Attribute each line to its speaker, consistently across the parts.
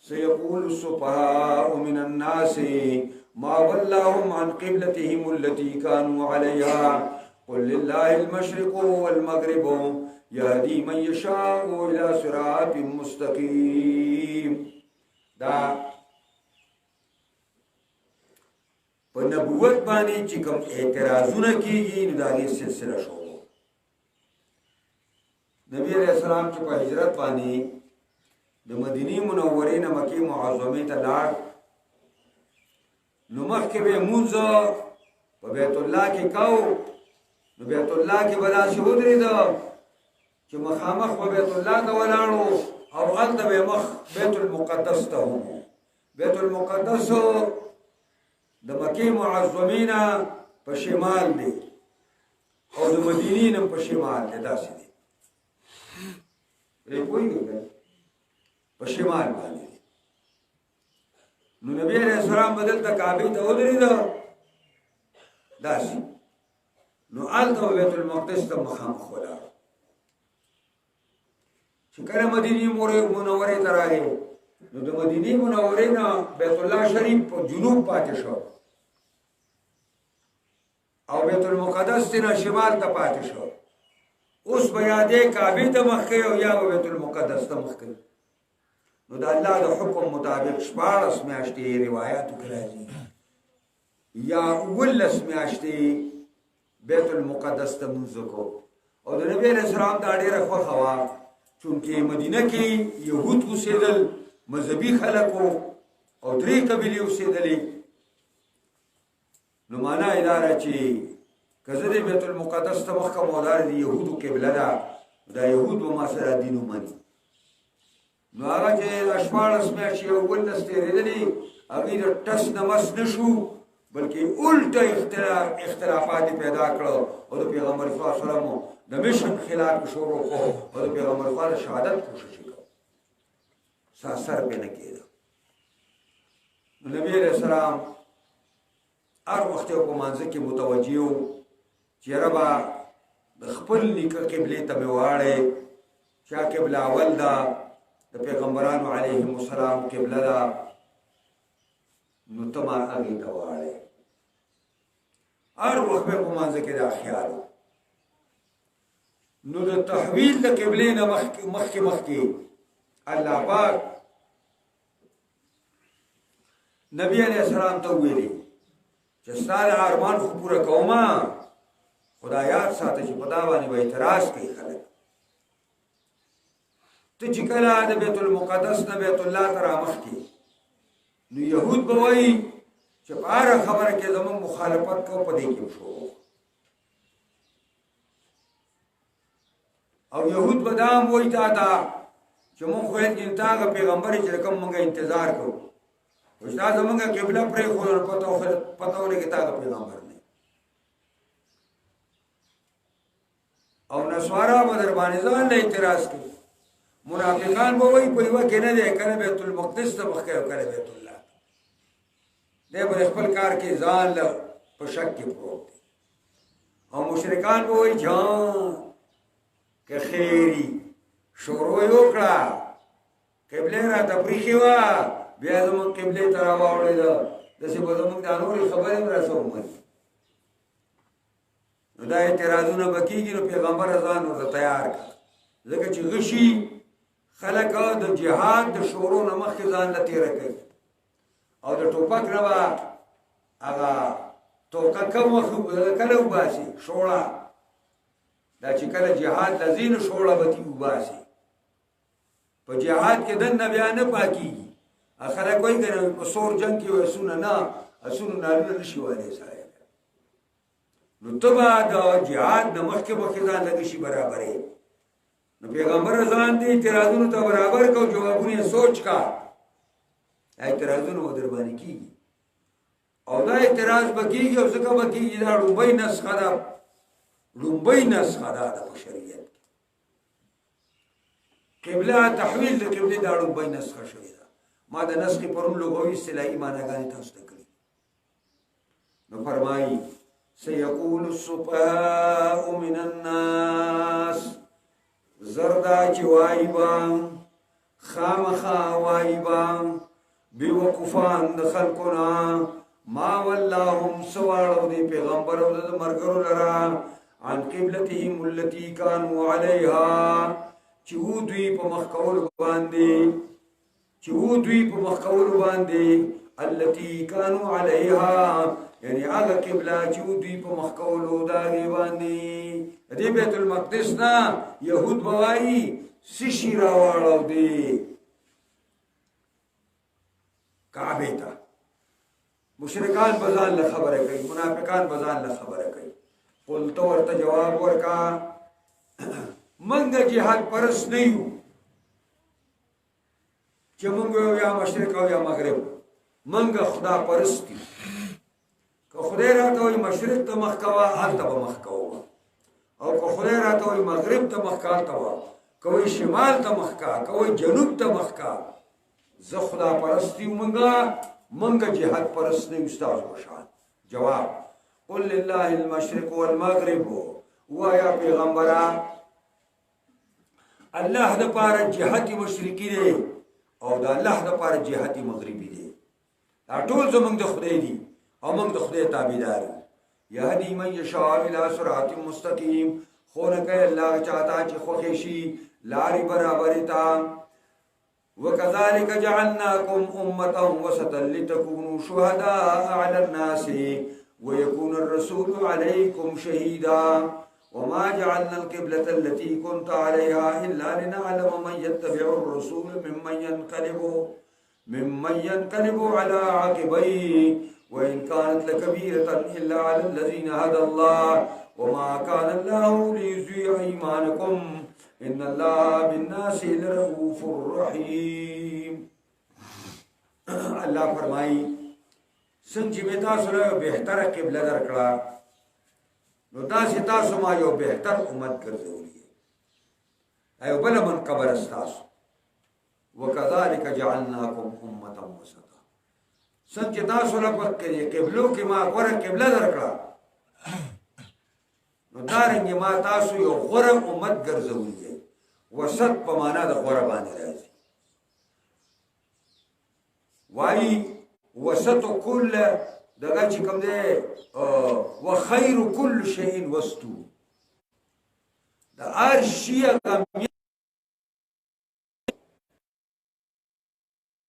Speaker 1: سيقول السفهاء من الناس ما ولاهم عن قبلتهم التي كانوا عليها قل لله المشرق والمغرب يهدي من يشاء الى صراط مستقيم. دا په نبوت باندې چې کوم اعتراضونه کیږي نو دا یې سلسله شو. نبی علیہ السلام چې په هجرت باندې د مدینه منورې نه مکه معظمه ته لاړ نو مخکې به مونږ په بیت الله کې کاو. نو بیت الله کې بلا شي ودرېده چې مخامخ په بیت الله ته ولاړو او هلته به مخ بیت المقدس ته هم. بیت المقدس د مکه معظمه نه په شمال دی او د مدینې نه په شمال دی. داسې دی پرې پوهېږئ په شمال باندې. نو نبی علیہ السلام بدلته کعبې ته ودرېده داسې. نو هلته بیت المقدس ته مخامخ ولاړ. چې کله مدینې منورې ته راغی نو د مدینې منورې نه بیت الله شریف په جنوب پاتې شو او بیت المقدس نه شمال ته پاتې شو. اوس به یادې کعبې ته مخ کوي او یا به بیت المقدس ته مخ کوي. نو د الله د حکم مطابق 14 میاشتې روایاتو کې راځي یا 19 میاشتې بیت المقدس ته مونځ وکړو. او د نبی علیہ السلام دا ډېره خوښه وه چونکې مدینه کې یهود اوسېدل، مذهبي خلک وو او 3 قبیلې اوسېدلې. نو معنا یې دا ده چې که زه د بیت المقدس ته مخ کوم او دا د یهودو قبله ده دا یهود به ما سره دین ومني. نو هغه چې 14 میاشتې او 19 تېرېدلې هغوی د ټس نه مس نه شو بلکې الټه اختلافات پیدا کړه او د پیغمبر صلی الله علیه وسلم د مشن خلاف شروع کړو او د پیغمبر خوا د شهادت کوشش وکړو. سر پې نه کېده. نو نبی علیہ السلام هر وخت یو په مانځه کې متوجه و چې ربا د خپل نیکه قبلې ته مې واړې چا قبله اول ده د پیغمبرانو علیهم السلام قبله ده نو ته ما هغې ته واړې. هر وخت به په مانځه کې دا خیال و. نو د تحویل د قبلې نه مخکې الله پاک نبی علیہ السلام ته ویلي چې ستا د ارمان خو پوره کومه خدا یاد ساته چې په دا باندې به اعتراض کوي خلک. ته چې کله د بیت المقدس نه بیت الله ته رامخکې نو یهود به وایي چې په هره خبره کې زموږ مخالفت کوو په دې کې شو. او یهود به دا هم وایي تا ته چې مونږ خو یې تا هغه پیغمبر چې کوم مونږ انتظار کوو او چې تا زمونږ قبله پرېښوده پته ولګي تا هغه پیغمبر نه. او نسوارا به در باندې ځان له اعتراض کوي. منافقان به وایي په یوه کې نه دی کله بیت المقدس ته مخ کوي او کله بیت الله. دی به خپل کار کې ځان له په شک کې پروت دی. او مشرکان به وایي جان که خیری شروع یې وکړه قبله راته پرېښې وه بیا زموږ قبلې ته راواوړېده داسې به زموږ دا نورې خبرې هم راسه ومني. نو دا اعتراضونه به کېږي نو پیغمبر ځان ورته تیار کړه ځکه چې غشي خلک د جهاد د شروع نه مخکې ځان له تېره کوي او د ټوپک نه به هغه توقه کم وخت کله وباسي شوړه دا چې کله جهاد ته ځي نو شوړه به تي وباسي. په جهاد کې دننه بیا نه پاکېږي. خلک وایي که نه په سور جنګ کې اسونه نه اسونو نارونه نه شي ویلی سړی. نو ته به د جهاد نه مخکې ځان له غشي برابرې. نو پیغمبر ځان دې اعتراضونو ته برابر کو جوابونه یې سوچ کا. اعتراضونه به در باندې کېږي او دا اعتراض به کېږي او ځکه به کېږي دا لومبۍ نسخه ده په شریعت کې. قبله تحویل د قبلې دا لومبۍ نسخه شوې ده. ما د نسخې پرون لغوي اصطلاحي معناګانې تاسو ته کړي. نو فرمایي سيقول السفهاء من الناس زردا چې وایي به خامخا وایبا بیوقفان د خلقنا ما واللهم سوالو دی پیغمبر او د مرګرو لرا عن قبلتهم التي كانوا عليها چې و دوی په مخکول باندې التي كانوا عليها یعنی هغه قبله چې و دوی په مخکولو داغي باندې دې بیت المقدس نا يهود بوایي سشي راوړو دی کعبه ته مشرکان بزان له خبره کوي منافقان بزان له خبره کوي قلت ورته جواب ورکا منګه جهاد پرس نه یو چې منګه یا مشرق او یا مغرب منګه خدا پرستی که خدای راته وي مشرق ته مخ کوا هلته به مخ کوه او که خدای راته وي مغرب ته مخ کا ته کوي شمال ته مخ کا کوي جنوب ته مخ کا زه خدا پرستی منګه جهاد پرست نه استاد وشان جواب قل لله المشرق والمغرب ويا پیغمبره الله د پاره جهاد مشرقي دی او د الله د پاره جهاد مغربي دی دا ټول زمونږ د خدای دی او موږ د خدای تابعدار يهدي من يشاء الى صراط مستقيم خونکه الله چاہتا چې خوښ شي لاري برابر تا وكذلك جعلناكم امه وسطا لتكونوا شهداء على الناس ويكون الرسول عليكم شهيدا وما جعلنا القبلة التي كنت عليها إلا لنعلم من يتبع الرسول ممن ينقلب على عقبيه وإن كانت لكبيرة إلا على الذين هدى الله وما كان الله ليضيع إيمانكم إن الله بالناس لرؤوف رحيم الله فرمائي څنګه به تاسو له بهتره قبله درکړه نو تاسو ما یو بهتر امت ګرځولې ایو بل من قبر استاسو وكذلك جعلناكم امه وسطا څنګه تاسو له پر کې قبلو کې ما غوړه قبله درکړه نو دارنګ ما تاسو یو غوړه امت ګرځولې وسط په معنا د غوړه باندې راځي وای وسط كل دغه چې کوم دی وخير كل شيء وسط د ارشیا کمی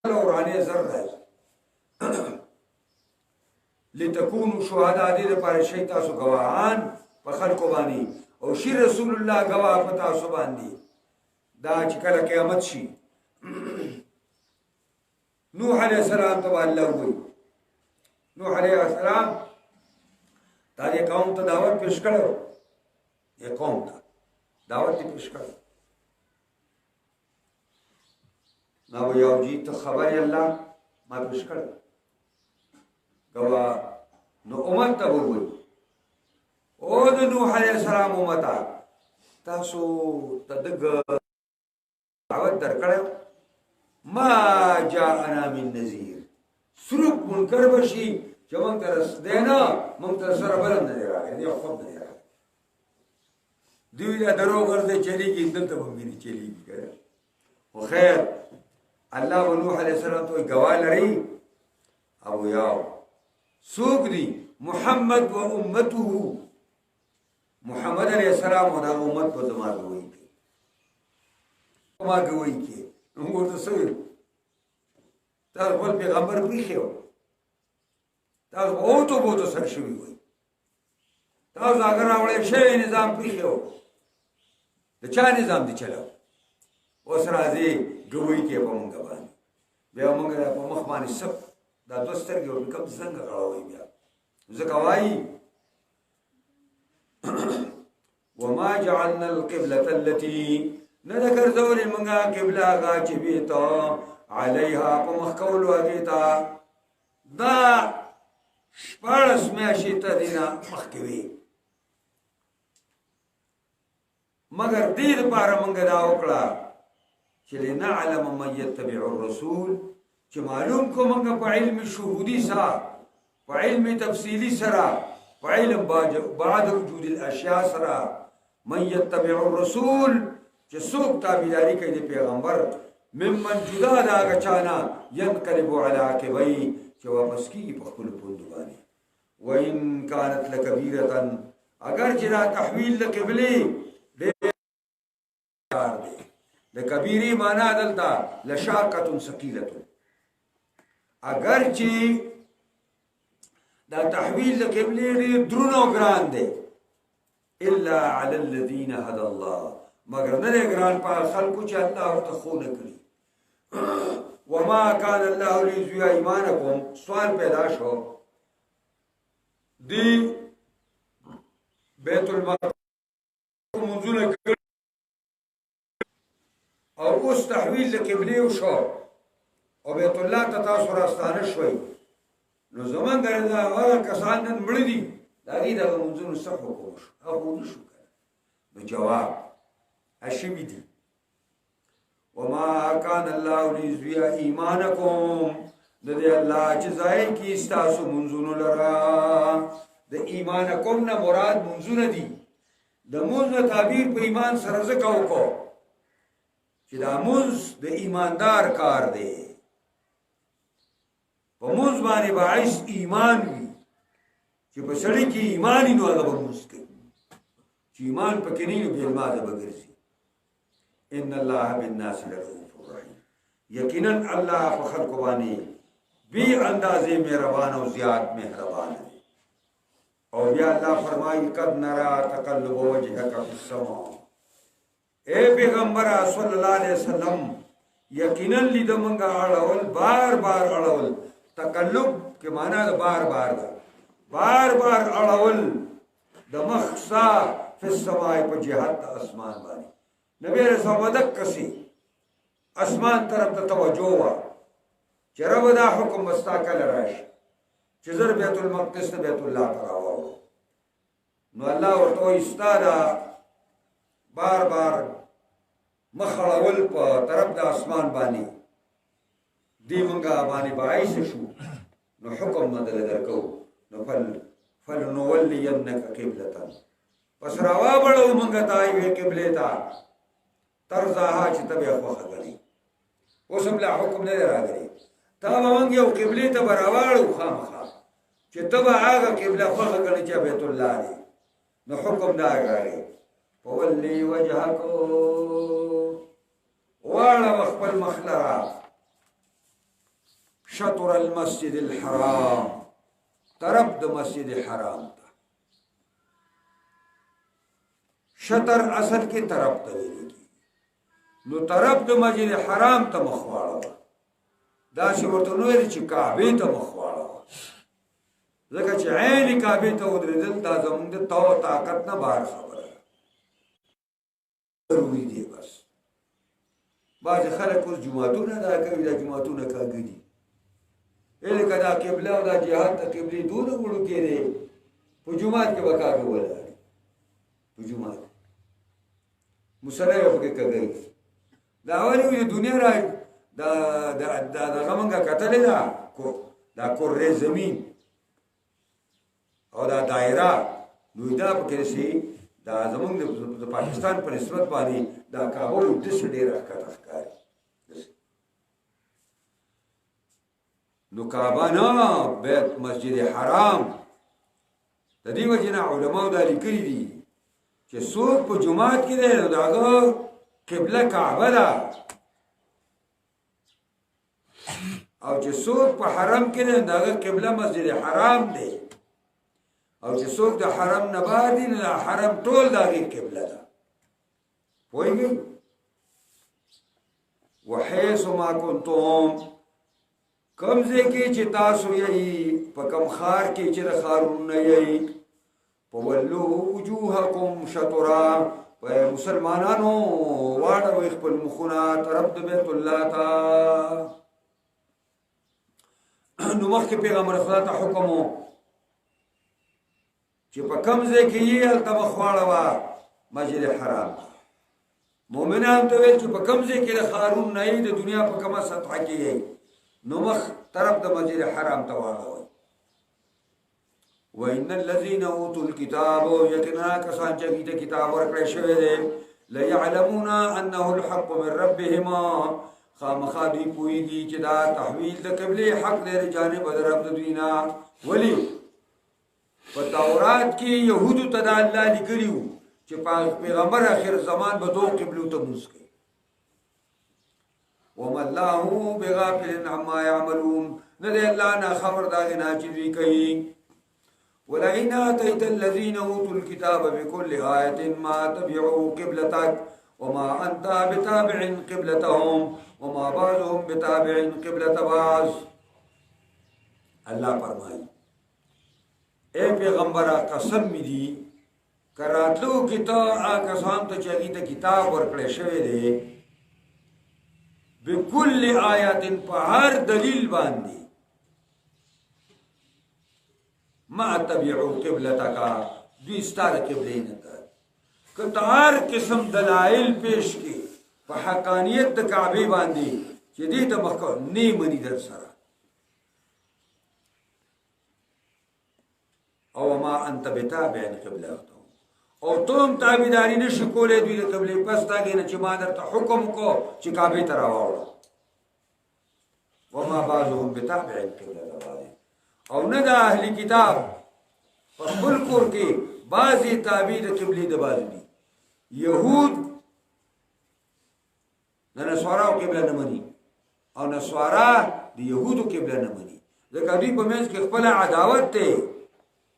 Speaker 1: لورانه زر راځي لتكونوا شهداء دې لپاره شي تاسو گواهان په خلکو باندې او شي رسول الله گواه په تاسو باندې دا چې کله قیامت شي نوح علیہ السلام ته الله وی نوح علیہ السلام دا یې قوم ته دعوت پیش کړو یې قوم ته دعوت پیش کړو نو یو جی ته خبر الله ما پیش کړو غوا نو امت ته وی او د نوح علیہ السلام امت تاسو تدګ دعوت درکړو ما جاءنا من نذير سرق منکر بشي چې مونږ تر دینا مونږ تر سره بل نه راغلی دی خو نه راغلی دوی لا درو ورته چلیږي دلته باندې چلیږي کړه خو خیر الله ونوح عليه السلام ته گواه لري او یاو سوق دي محمد و امته محمد عليه السلام او امت په دماغ وایي ما کوي کې موږ ته سوي تاسو خپل پیغمبر پریخو تاسو اوتو بوتو سر شوي وي تاسو اگر راوړې شی نظام پریخو د چا نظام دی چلو اوس راځي ګوي کې په موږ باندې بیا موږ په مخ باندې سب دا دوسترګي او کوم څنګه راوي بیا ځکه وایي وما جعلنا القبلة التي نذكر ذول منغا قبلة غاچبيتا عليها پمخکول وغيتا دا شپارس میاشیتا دینا مخکوی مگر دید پارا منگا دا وکڑا چلی نعلم من يتبع الرسول چی معلوم کو منگا پا علم شهودی سا پا علم تفصیلی سرا پا علم بعد وجود الاشیاء سرا من يتبع الرسول چې څوک تابعداري کوي د پیغمبر ممن جدا دا غچانا ينقلب على عقبيه چې واپس کیږي په خپل پوند باندې وان كانت لكبيره اگر چې دا تحویل د قبله د کبیره معنا دلته لشاقه ثقيله اگر چې دا تحویل د قبله ډېر درنو ګران دی الا على الذين هدى الله مگر نه ګران په خلکو چې الله ورته خو نه کړی وما كان الله ليضيع ايمانكم سوال پیدا شو دی بیت المقدس منزول او اوس تحویل قبله وشو او بیت الله ته تاسو راستانه شوي نو زمون دا هغه کسان نن مړ دي دا دې د منزول صح وکړو هغه نشو کړ نو جواب اشمی دي وما كان الله ليضيع ايمانكم د دې الله چې ځای کې تاسو منزول لرا د ایمانکم نه مراد منزول دي د موږ تعبیر په ایمان سره زکاو کو چې دا موږ د ایماندار کار دی په موږ باندې باعث ایمان وي چې په سړی کې ایمان نو هغه به موږ کوي چې ایمان پکې نه وي بل ماده بګرځي ان الله بالناس لرؤوف رحیم یقینا الله په خلق باندې بی اندازې مهربان او زیات مهربان دی او بیا الله فرمایي قد نرى تقلب وجهك في السماء اے پیغمبر صلی الله علیه وسلم یقینا لیدمنګه اړول بار بار اړول تقلب کې معنا د بار بار دا بار بار اړول د مخصا په سماي په جهت اسمان باندې نبی رسول مدک کسي اسمان طرف ته توجه وا چرته دا حکم مستقل راشي چې زر بیت المقدس ته بیت الله تراو نو الله ورته استاده بار بار مخړول په طرف د اسمان باندې دی مونږه باندې باعث شو نو حکم مدل درکو نو فلنولینک قبلة پس راوا بړو مونږه تای وی قبله تا ترزاها چې تبه خوخه غني اوس هم لا حکم نه راغلی تا مونږ یو قبله ته براواړو خامخا چې تبه هغه قبله خوخه غني چې بیت الله دی نو حکم دا راغلی فولي وجهك وانا مخبل مخلرا شطر المسجد الحرام طرف د مسجد حرام تا شطر اصل کی طرف ته ویل کی نو طرف د مسجد حرام ته مخواړه دا چې ورته نو چې کعبه ته مخواړه ځکه چې عین کعبه ته ودرېدل دا زموږ د طاقت نه بار خبره ضروري دی بس بعض خلک اوس جمعتونه دا کوي دا جمعتونه کاږي دي اله کدا قبله او دا جهاد ته قبله دونه وړو کېږي په جمعات کې وکاږي ولا په جمعات مصلی په کې کوي دا وایي د دنیا را دا غمنګه کتلې دا کو دا کورې زمين او دا دایره نو دا په کې شي دا زمونږ د پاکستان په نسبت باندې دا کابل د څه ډیر راکته ښکاري نو کعبه نه بیت مسجد حرام د دې وجنه علماء دا لیکلي دي چې څوک په جمعات کې دی نو داغه قبله کعبه ده او چې څوک په حرم کې دی داغه قبله مسجد حرام دی او چې څوک د حرم نه بار دي نو حرم ټول داغه قبله ده پوهیږئ وحيث ما كنتم کم ځای کې چې تاسو یې په کم خار کې چې د خارونه یې فولو وجوهکم شطرا په مسلمانانو واړوي خپل مخونه طرف د بیت الله ته نو مخکې پیغمبر خدا ته حکم چې په کم ځای کې یې هلته مخواړه مسجد حرام مؤمنان ته ویل چې په کم ځای کې د خارون نه د دنیا په کومه سطح کې یې نو مخ طرف د مسجد حرام ته واړوي وان الذين اوتوا الكتاب يقينا كسان چې کتاب ورکړی شوی دی لا يعلمون انه الحق من ربهم خامخا دوی پوهیږي چې دا تحویل د قبله حق دی جانب د رب د دوی نه. ولی په تورات کې يهودو ته د الله لیکلي وو چې پیغمبر اخر زمان به دوه قبلو ته مونږ کوي. وما الله بغافل عما يعملون، نه دی الله نه خبر دا نه چې دوی کوي. ولئن آتيت الذين اوتوا الكتاب بكل آية ما تبعوا قبلتك وما أنت بتابع قبلتهم وما بعضهم بتابع قبلة بعض. الله فرمایي اے پیغمبر قسم می دی کراتلو کتاب آکسان ته چاگی تا کتاب ورکڑے شوے دے بکل آیات پا ہر دلیل باندی ما تبعو قبلتکا دوستار قبلی نکر کتا ہر قسم دلائل پیش کی پا حقانیت دا کعبی باندی چی دیتا مخکر نی منی در سرا او ما انت بتابع قبلتهم او تم تابعداری نشو کولې دوی د قبله پس تاګې نه چې ما درته حکم کو چې کعبه ته راوړو. وما بعضهم بتابع قبلتهم او نه د اهل کتاب په خپل کور کې بعضی تابع د قبله د باز دي. يهود د نصاراو قبله نه مني او نصارا د يهودو قبله نه مني، ځکه دوی په منځ کې خپل عداوت ته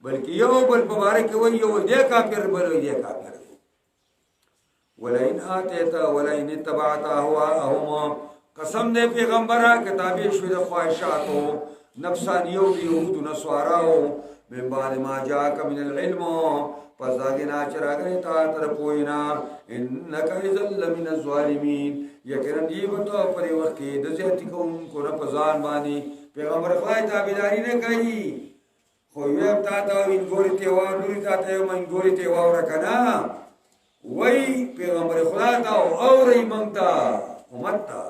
Speaker 1: بلکہ یو بل مبارک وی یو دې کافر بل دې کافر. ولئن آتیتا ولئن اتبعت اهواءهم، قسم دې پیغمبره کتابې شو د خواهشاتو نفسانیو یهود نصاراو من بعد ما جاءك من العلم، پس داګنا چراغره تا تر پوینا انک اذا لمن الظالمین، یقینا دی وته پر وخت د زیاتی کوم کو نه پزان باندې پیغمبر خدای تابعداري نه کوي. خو یو تا ته وینګوري ته و نوري تا ته منګوري ته و ورکنا وای پیغمبر خدا ته او ری مونږه امت ته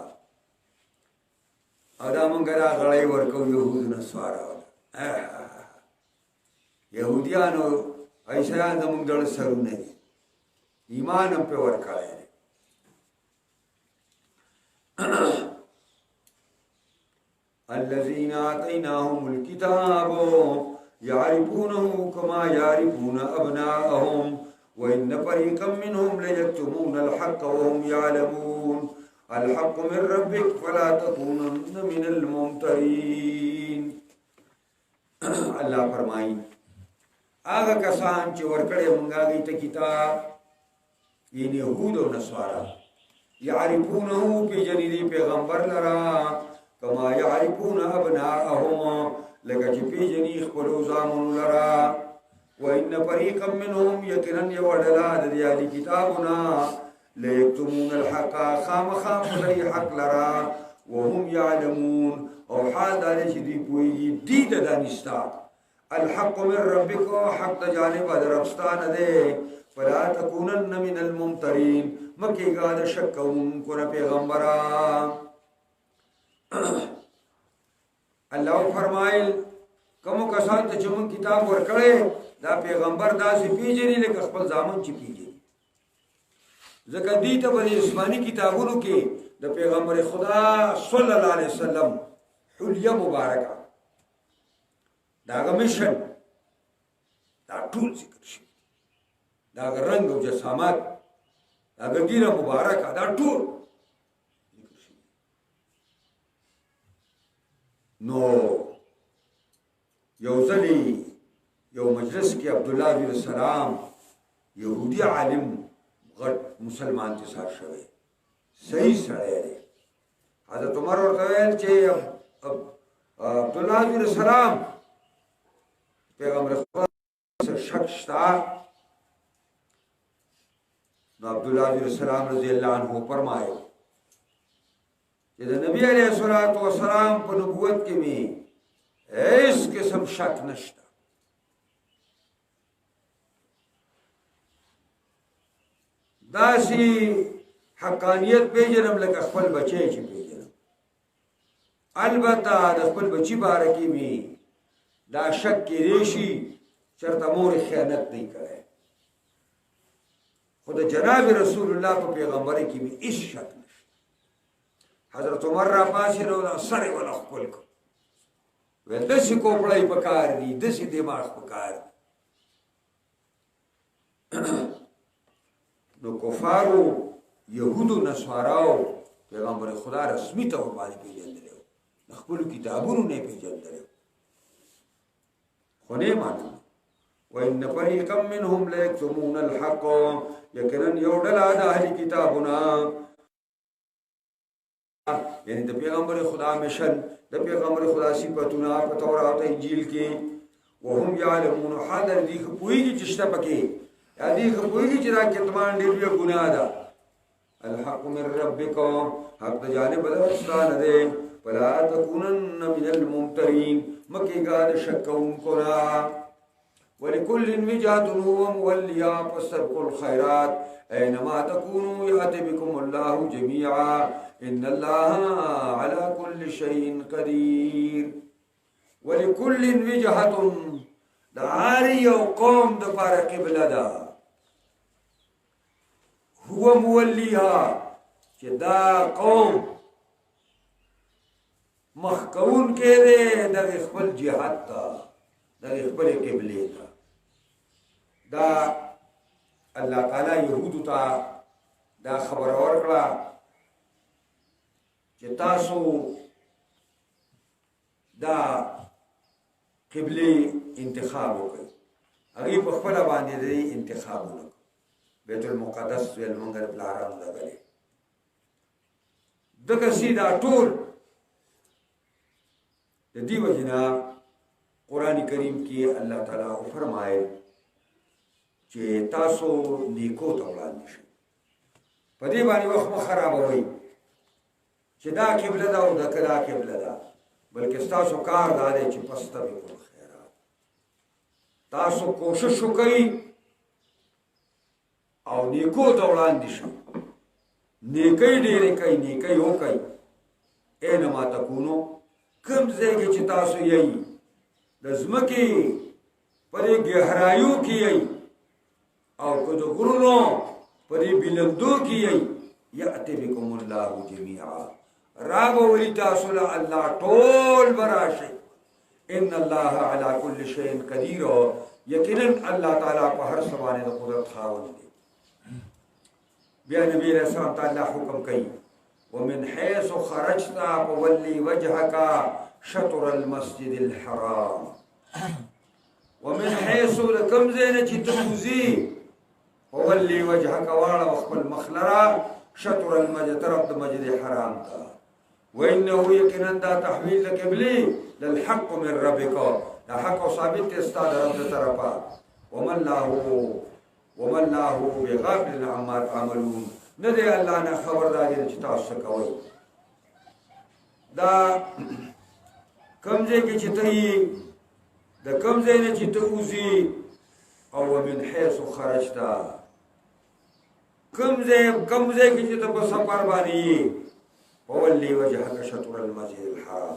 Speaker 1: ادا مونږه غړای ورکو يهود نصارا يهوديانو ایسا زمونږ دل سرونه دي ایمان هم په ورکړای. الذين آتيناهم الكتاب يعرفونه كما يعرفون أبناءهم وإن فريقا منهم ليكتمون الحق وهم يعلمون الحق من ربك فلا تكونن من الممترين. الله فرمائي آغا کسان چې ورکړې مونږه دې ته کتاب یعنی يهود او نصارا يعرفونه په جنې پیغمبر لرا كما يعرفون أبناءهم لکه چې پیژني خپل زامن لرا. وان فريقا منهم يقينا يودلا د دې کتابنا ليكتمون الحق خامخا فلي حق لرا وهم يعلمون او حال دې چې دی پوي دي د دانستا الحق من ربك حق جانب درفستان ده فلا تكونن من الممترين مکه غاد شکون کو پیغمبران. الله فرمایل کوم کسان ته چې مون کتاب ورکړې دا پیغمبر داسې پیژني لکه خپل ځامن چې پیژني، ځکه دې ته په آسماني کتابونو کې د پیغمبر خدا صلی الله علیه وسلم حلیه مبارکه دا غمشن دا ټول ذکر شي، دا رنگ او جسامت دا ګیره مبارکه دا ټول نو یو ځلی یو مجلس کې عبد الله بن سلام يهودي عالم غټ مسلمان ته سار شوی صحیح سره دی. حضرت عمر ورته ویل چې عبد الله بن سلام پیغمبر خدا سره شک شتا. نو عبد الله بن سلام رضی الله عنه فرمایي چې د نبی علیہ الصلوۃ والسلام په نبوت کې می هیڅ قسم شک نشته. داسې حقانیت پیژنم لکه خپل بچی چې پیژنم. البته د خپل بچی باره کې می دا شک کېدی شي چېرته مور خیانت نه کړی، خو د جناب رسول الله په پیغمبري کې می هیڅ شک حضرت عمر را پاسې نو سر یې ونه ښکل کړ ویل داسې کوپړی په کار دي داسې دماغ په کار دي نو کفارو یهودو نصاراو پیغمبر خدا رسمی طور باندې پیژندلی و د خپلو کتابونو نه یې پیژندلی و خو نه یې مانه وإن فريقا منهم ليكتمون الحق یقینا یو ډله د اهل کتابونه یعنی د پیغمبر خدا مشن د پیغمبر خدا صفاتونه په تورات او انجیل کې وهم یعلمون حاضر دي خو پوهیږي چې شته پکې یا دي خو پوهیږي چې دا کتمان ډېر لوی ګناه ده الحق من ربکم حق د جانب درستانه دی فلا تکونن من الممترین مکیګا د شک کوونکو نه ولكل وجهة هو موليا فاستبقوا الخيرات أينما تكونوا يأتي بكم الله جميعا إن الله على كل شيء قدير ولكل وجهة دعاري وقوم دفار قبلة هو موليها جدا قوم مخکون کې دې د خپل جهاد ته د خپل قبله ته دا الله تعالی يهودو ته دا خبر ورکړه چې تاسو دا قبله انتخاب وکړئ هغه په خپل باندې دې انتخاب وکړي بیت المقدس ول منګر بلاران لګلې دغه سیدا ټول د دې وجنا قرآن کریم کې الله تعالی فرمایي چې تاسو نیکو ته وړاندې شئ په دې باندې وخت مه خرابوئ چې دا قبله ده او دا کدا قبله ده بلکې تاسو کار دا دی چې فاستبقوا الخيرات تاسو کوشش وکړئ او نیکو ته وړاندې شئ نیکۍ ډېرې کوئ نیکۍ وکړئ اینما تکونو کوم ځای کې چې تاسو یئ د ځمکې په دې ګهرایو کې یئ او که د غرونو په دې بلندو کې یئ یأتی بکم الله جمیعا راغولی تاسو له الله ټول براشي ان الله على كل شيء قدير یقینا الله تعالی په هر څه باندې د قدرت خاوند دی بیا نبی رسول الله تعالی حکم کوي ومن حيث خرجت فولي وجهك شطر المسجد الحرام ومن حيث لكم زين تتوزي فولي وجهك واړه خپل مخلرا شطر المسجد طرف د مسجد الحرام تا وانه يقينا تحويل القبلي للحق من ربك دا حق ثابت استاد رب طرفا وما الله بغافل عما تعملون ندی الله نه خبرداري چې تاسو کوي دا کمزې کې چې ته د کمزې نه چې ته اوسې او من حيث خرجت کمزې کې چې ته په سفر باندې وولي وجهك شطر المسجد الحرام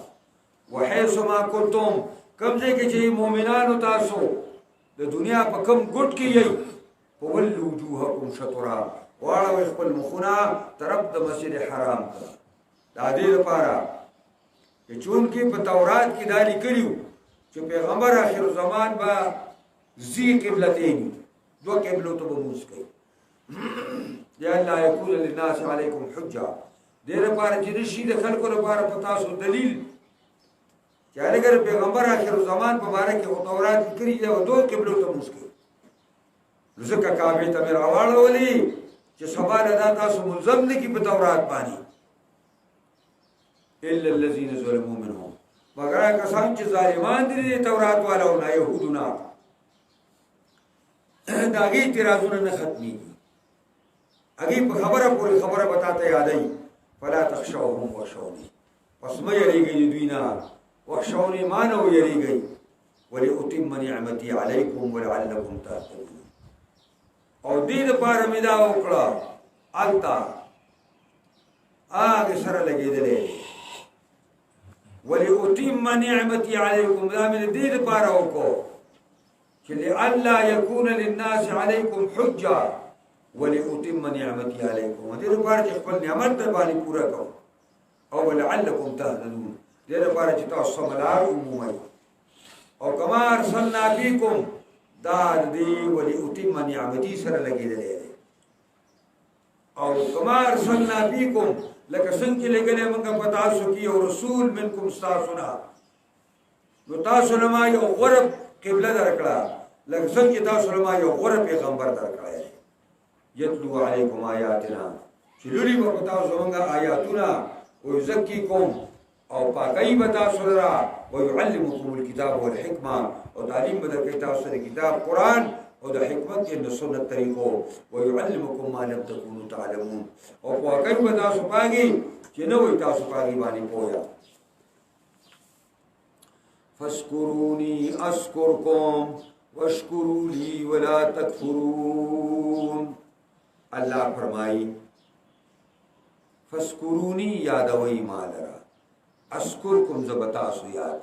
Speaker 1: وحيث ما كنتم کمزې کې چې مؤمنانو تاسو د دنیا په کم ګټ کې یې وولي وجوهكم شطرا واړه خپل مخونه طرف د مسجد حرام ته دا دې لپاره چې چون کې په تورات کې دا لیکلو چې پیغمبر آخر زمان با زی قبلتین دو قبلو ته موږ کوي یا الله یکون للناس علیکم حجه دې لپاره چې نشي د خلکو لپاره په تاسو دلیل چې اگر پیغمبر آخر زمان په باره کې تورات لیکلي دی او دو قبلو ته موږ کوي ځکه کعبه ته راوړولې چې سبا دا تاسو ملزم نه کی په تورات باندې الا الذين ظلموا منهم مگر کسان چې ظالمان دي تورات والو نه يهودونه داغي اعتراضونه نه ختمي اگې په خبره پوری خبره بتاته یادای فلا تخشوهم وخشوني پس مې یریږي دوی نه وخشوني مانو یریږي ولئتم نعمتي عليكم ولعلكم تهتدون او دې لپاره مې دا وکړه التا هغه سره لګېدلې ولئتم نعمتي عليكم دا مې دې لپاره وکړه چې لئلا يكون للناس عليكم حجه ولئتم نعمتي عليكم دې لپاره چې خپل نعمت باندې پورا کړم او ولعلکم تهتدون دې لپاره چې تاسو سمه لار ومومئ او کما ارسلنا فیکم دا دې ولأتم نعمتي سره لګېدلی دی او کما ارسلنا فیکم لکه څنګه چې لګلې موږ په تاسو کې یو رسول منکم ستاسو نه نو تاسو له ما یو غوره قبله درکړه لکه څنګه چې تاسو له ما یو غوره پیغمبر درکړی یتلو علیکم آیاتنا چې لولي به په تاسو موږ آیاتونه ویزکیکم او پاکۍ به تاسو لره ویعلمکم الکتاب والحکمه او تعلیم به درکوي تاسو د کتاب قرآن او د حکمت د سنت طریقو ويعلمكم ما لم تكونوا تعلمون او پاکۍ به تاسو پاږي چې نه وي تاسو پاږي باندې پوهه فاذكروني اذكركم واشكروا لي ولا تكفرون الله فرمایي فاذكروني یادوي مالرا اذكركم زبتاسو یاد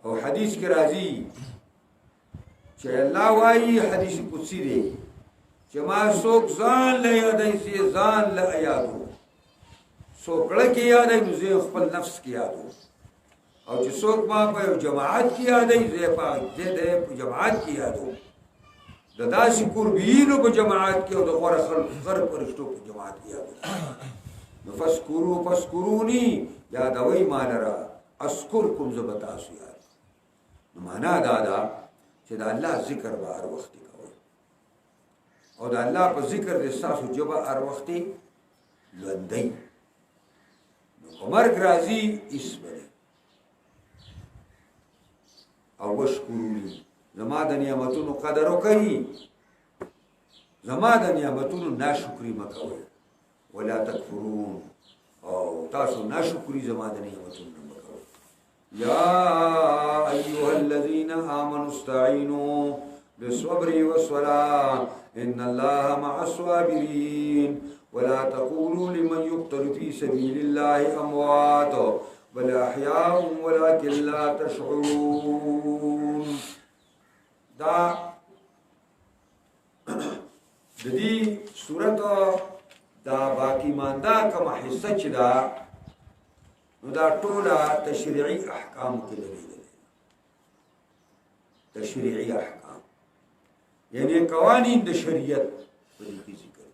Speaker 1: او حدیث کې راځي چې الله وایي حدیث قدسی دی چې ما څوک ځان له یادای سي ځان له یادو څوک له کې یادای نو زه خپل نفس کې یادو او چې څوک ما په جماعت کې یادای زه په جماعت کې یادو د داسې قربینو په جماعت کې او د غوړ غر پرشتو په جماعت کې یادو نو فذكروني یادوي مالرا اذكركم زبتاسو یاد نو معنا دا چې دا الله ذکر به هر وخت کوي او دا الله په ذکر د تاسو جبه هر وخت لوندای نو عمر راضي اسمه او وشکروني زما د نعمتونو قدر وکړي زما د نعمتونو ناشکری مکوئ ولا تکفرون او تاسو ناشکری زما د نعمتونو يا أيها الذين آمنوا استعينوا بالصبر والصلاة إن الله مع الصابرين ولا تقولوا لمن يقتل في سبيل الله أموات بل أحياء ولكن لا تشعرون دا دې سورۃ دا باقی ماندا کوم حصہ چې دا نو دا ټوله تشریعي احکام کې لري تشریعي احکام یعنی قوانین د شریعت په دې ذکر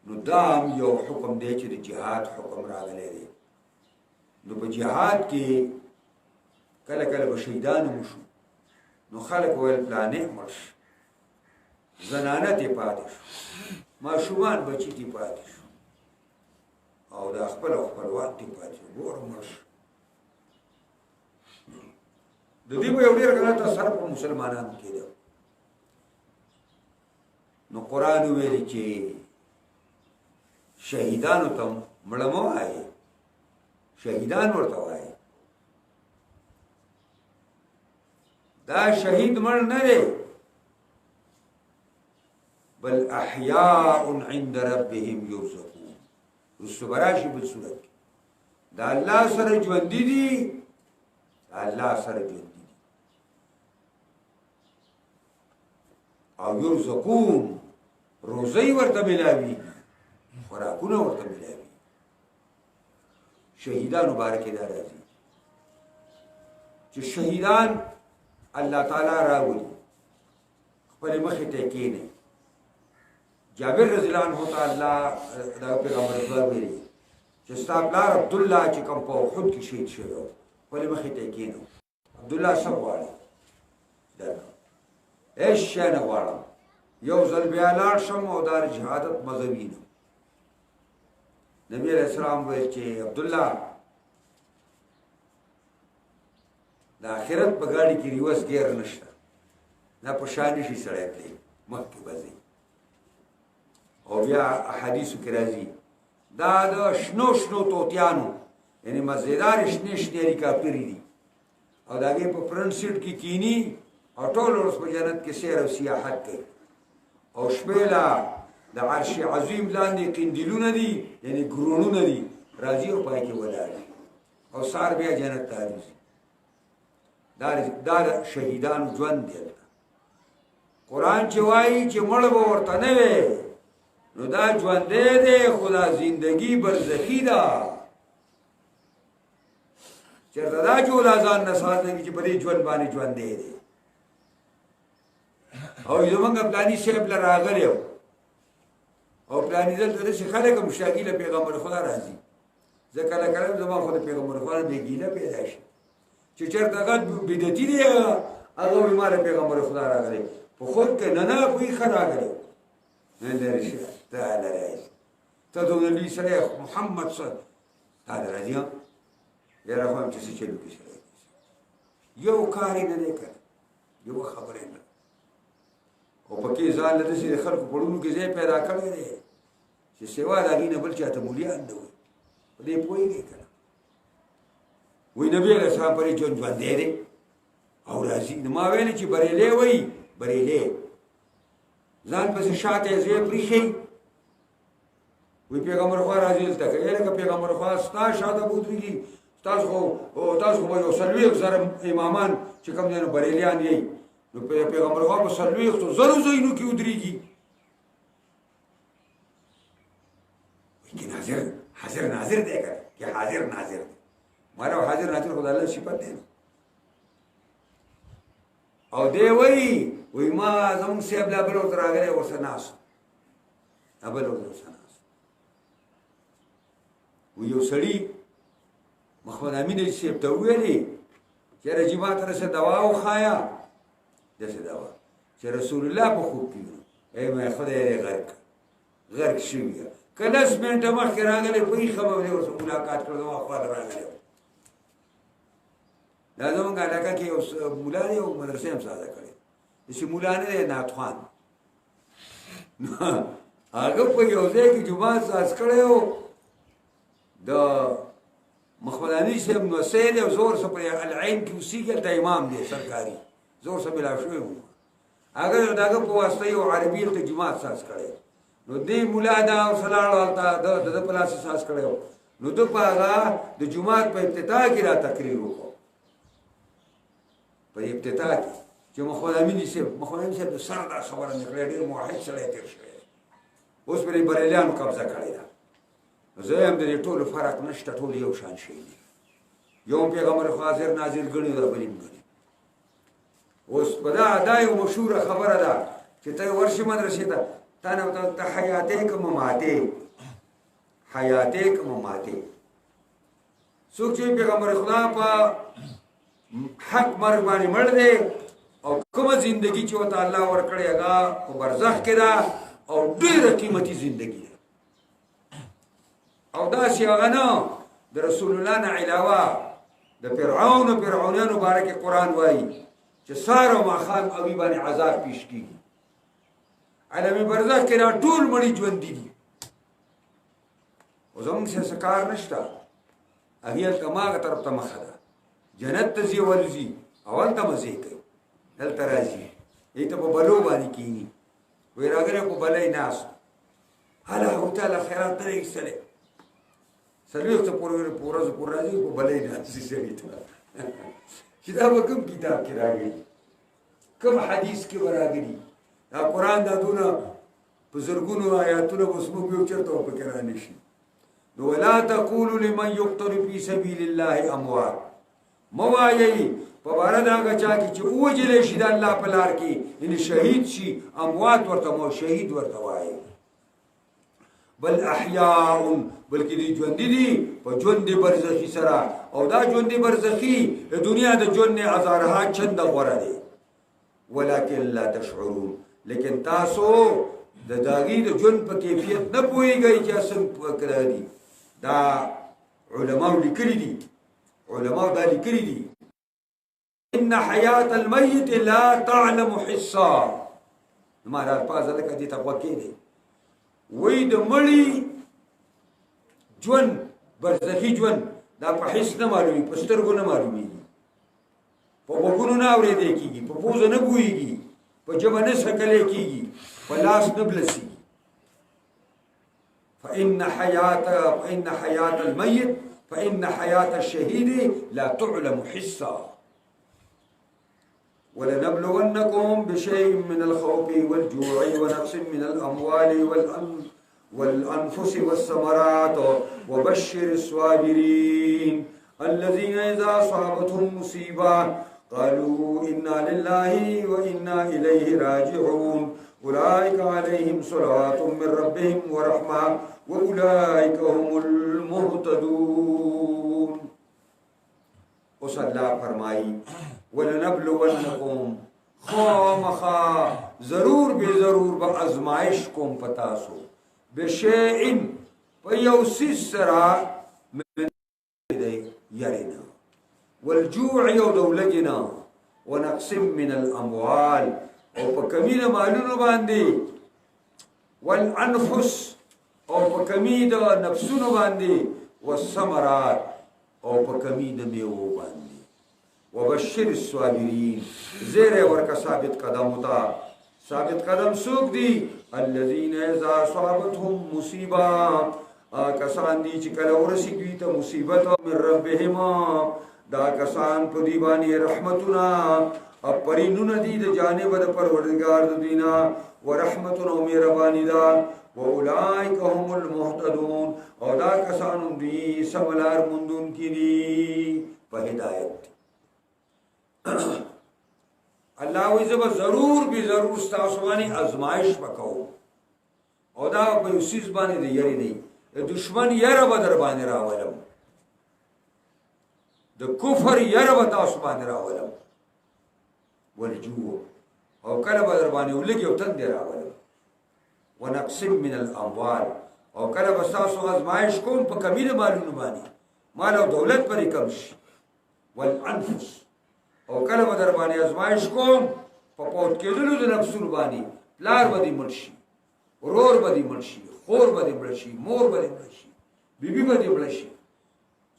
Speaker 1: نو دا یو حکم دی چې د جهاد حکم راغلی دی نو په جهاد کې کله کله به شهیدان وشو نو خلک ویل پلانې مرش زنانه ته پاتې شو ماشومان بچی ته پاتې شو او دا خپلوان ته پاتې ګور مرش د دې په یو ډیر غلط اثر په مسلمانانو کې دی نو قران ویلي چې شهیدانو ته مړمو آئے شهیدان ورته وایي دا شهید مړ نه دی بل احیاء عند ربهم یرزقون رسوبراشی بالصورت دا الله سره ژوند دي الله سره ژوند دي او یرزقون روزي ورته ملاوي خوراکونه ورته ملاوي شهیدان مبارک دي راځي چې شهیدان الله تعالی راوړي خپل مخې ته کېنه جابر رضی الله عنه تعالی دا پیغمبر خدا ویلي چې ستابلار عبد الله چې کوم په احد کې شهید شوی خپل مخې ته کېنه عبد الله څه غواړي دا ايش نه غواړم یو ځل بیا لاړ شم او دار جهادت مذهبي نه نبی علیہ السلام ویل چې عبد الله د آخرت په ګاډي کې ریوس ګیر نشته نه په شان شي سړی دی مخکې بځي او بیا احادیث کې راځي دا د شنو شنو توتیانو یعنی مزیدار شنه شنه ریکاپری دي او داګه په فرنٹ سیټ کې کینی او ټول ورځ په جنت کې سیر او سیاحت کوي او شپېلا د عرش عظیم لاندې قندیلونه دي یعنی ګرونونه دي راځي او پای کې ولاړ او سار بیا جنت ته راځي دا شهیدان ژوند دی قرآن چې وایي چې مړ به ورته نه وي نو دا ژوندی دی خو دا زندګي برزخي ده چېرته دا چې ولا ځان نه ساتي چې په دې ژوند باندې ژوندی دی او زمونږ پلاني صاحب له راغلی و او پلاني دلته داسې خلک مشتاقي له پیغمبر خدا راځي زه کله کله زما خو د پیغمبر خدا بې ګیله پیدا شي چې چېرته هغه بدعتي دی هغه وایي ما له پیغمبر خدا راغلی په خود کې نه کوي ښه راغلی نه لرې شه ته لرې ته د نبي سره محمد صلی تا د راځي یاره خو هم چې څه چلو کې سره یو کار یې نه دی کړی یوه خبره نه او پکې ځان له داسې د خلکو پړونو کې ځای پیدا کړی دی چې سوا د هغې نه بل چاته مولیان نه وي په دې پوهېږئ که نه وایي نبي علیه السلام پرې ژوند ژوندی دی او راځي نو ما ویلې چې بریلی وایي بریلی ځان پسې شاته یې ځای پرېښی وایي پیغمبر خوا راځي دلته که لکه پیغمبر خوا ستا شاته به ودرېږي تاسو خو به یو څلوېښت زره امامان چې کوم دی نو بریلیان یئ نو پیغمبر خوا په څلوېښتو زرو ځایونو کې ودرېږي وایي که حاضر ناظر دی که که حاضر ناظر دی مالا حاضر ناظر خو د الله صفت دی نو او دی وایي ما زمونږ صاحب لا بل ورته راغلی ورسره ناست بل ورته ورسره ناست وایي یو سړي محمد امین صاحب ته وویلې چې یاره جما ته رسه دوا وښایه داسې دوا چې رسول الله په خوب کې وینو ای ما خدای یې غرق شوي که لس منټه مخکې راغلی په یې خبر دی ورسره ملاقات کړو زما خوا ته راغلی دا زمونږ علاقه کې یو ملا دی او مدرسې هم ساده کړې داسې ملا نه دی ناتخوان هغه په یو ځای کې جومات ساز کړی و د محمد امین صاحب نوسی دی او زه ورسره په العین کې اوسېږي هلته امام دی سرکاري زه ورسره ملا شوی وم هغه د هغه په واسطه یو عربي هلته جومات ساز کړی نو دې ملا دا ورسره لاړو هلته د ده په لاس ساز کړی و نو ده په هغه د جومات په ابتدا کې را تقریر وکړو په ابتدا کې چې محمد امین صاحب د سره دا خبره مې کړې ډېر موحد سړی تېر شوی اوس پرې بریلیانو قبضه کړې ده زه هم د دې ټولو فرق نشته ټول یو شان شی دي یو پیغمبر خو حاضر ناظر ګڼي دا بل هم ګڼي اوس په دا یو مشهوره خبره ده چې ته ورشې مدرسې ته تا نه ته حیاتې که مماتې حیاتې که مماتې څوک چې پیغمبر خدا په حق مرګ باندې مړ دی او کومه زندګي چې ورته الله ورکړې هغه په برزخ کې ده او ډېره قیمتي زندګي ده او داسې هغه نه د رسول الله نه علاوه د فرعونانو باره کې قرآن وایي چې سهار او ماښام هغوی باندې عذاب پیش کېږي عالم برزخ کې دا ټول مړي ژوندي دي او زموږ څه کار نشته هغې هلته هماغه طرف ته مخه ده جنت ته ځي ولځي او هلته مزې کوي دلته راځي دې ته په بلو باندې کښېني وایي راغلی په بلی ناست هله هغوی ته الله خیرات نه دی ایستلی څلوېښتو ورځو پورې راځي په بلی ناستي سړي ته چې دا به کوم کتاب کې راغلي کوم حدیث کې به راغلي دا قرآن دا دونه په زرګونو آیاتونه به زموږ یو چېرته به پکې را نه شي نو ولا تقولوا لمن یقتل فی سبیل الله اموات مه وایئ په باره د هغه چا کې چې ووژلی شي د الله په لار کې یعنې شهید شي اموات ورته مو شهید ورته وایي بل احیاء بلکې دی ژوندي دي په ژوند برزخي سره او دا ژوند برزخي د دنیا د ژوند نه هزارها چنده غوره دی ولکن لا تشعرون لیکن تاسو د داغي د ژوند په کیفیت نه پوهیږئ چې څنګه کړی دي دا علماء لیکلي دي ان حیات المیت لا تعلم حصا ما دا الفاظ لکه دې ته غوږ کېږدئ وی د مړي ژوند برزخي ژوند دا په حس نه معلومي په سترګو نه معلومیږي په غوږونو نه اورېدی کېږي په پوزه نه بویږي په ژبه نه څکلی کېږي په لاس نه بلسېږي فإن حياة الميت فإن حياة الشهيد لا تعلم حسا ولنبلونكم بشيء من الخوف والجوع ونقص من الأموال والأنفس والثمرات وبشر الصابرين الذين إذا أصابتهم مصيبة قالوا إنا لله وإنا إليه راجعون أولئك عليهم صلوات من ربهم ورحمة وأولئك هم المهتدون. وصلى الله فرمائي ولنبلونكم خامخا ضرور بے ضرور با ازمائش کوم پتاسو بشیئن پیوسیس سرا من یرینا والجوع یو دولجنا ونقسم من الاموال او پا کمین مالونو باندی والانفس او پا کمین نفسونو باندی والثمرات او پا کمین میوو باندی وبشر الصابرین زیر ورکا ثابت قدم ہوتا ثابت قدم سوک دی الذین اذا صابتهم مصیبہ کسان دی چکل ورسی دویتا مصیبت من ربهما دا کسان پا دیبانی رحمتنا اب پرینون دی دا جانب دا پروردگار دا دینا ورحمتنا میربانی دا وَأُولَئِكَ هُمُ الْمُهْتَدُونَ اور دا کسان دی سملار مندون کی دی پا ہدایت اللہ ویزب ضرور بھی ضرور ستاسوانی ازمائش بکو او دا پا یوسیز بانی دی یری نہیں دشمن یر بدر بانی راولم دا کفر یر بتاس بانی راولم والجوع او کل بدر بانی اولگی او تن دی راولم ونقسم من الاموال او کل بستاسو ازمائش کون پا کمیل مالون بانی مال او دولت پری کمش والانفس او کله به در باندې ازمایش کوم په پوت کېدلو د نفسونو باندې پلار به دې مړ شي ورور به دې مړ شي خور به دې مړ شي مور به دې مړ شي بیبي به دې مړ شي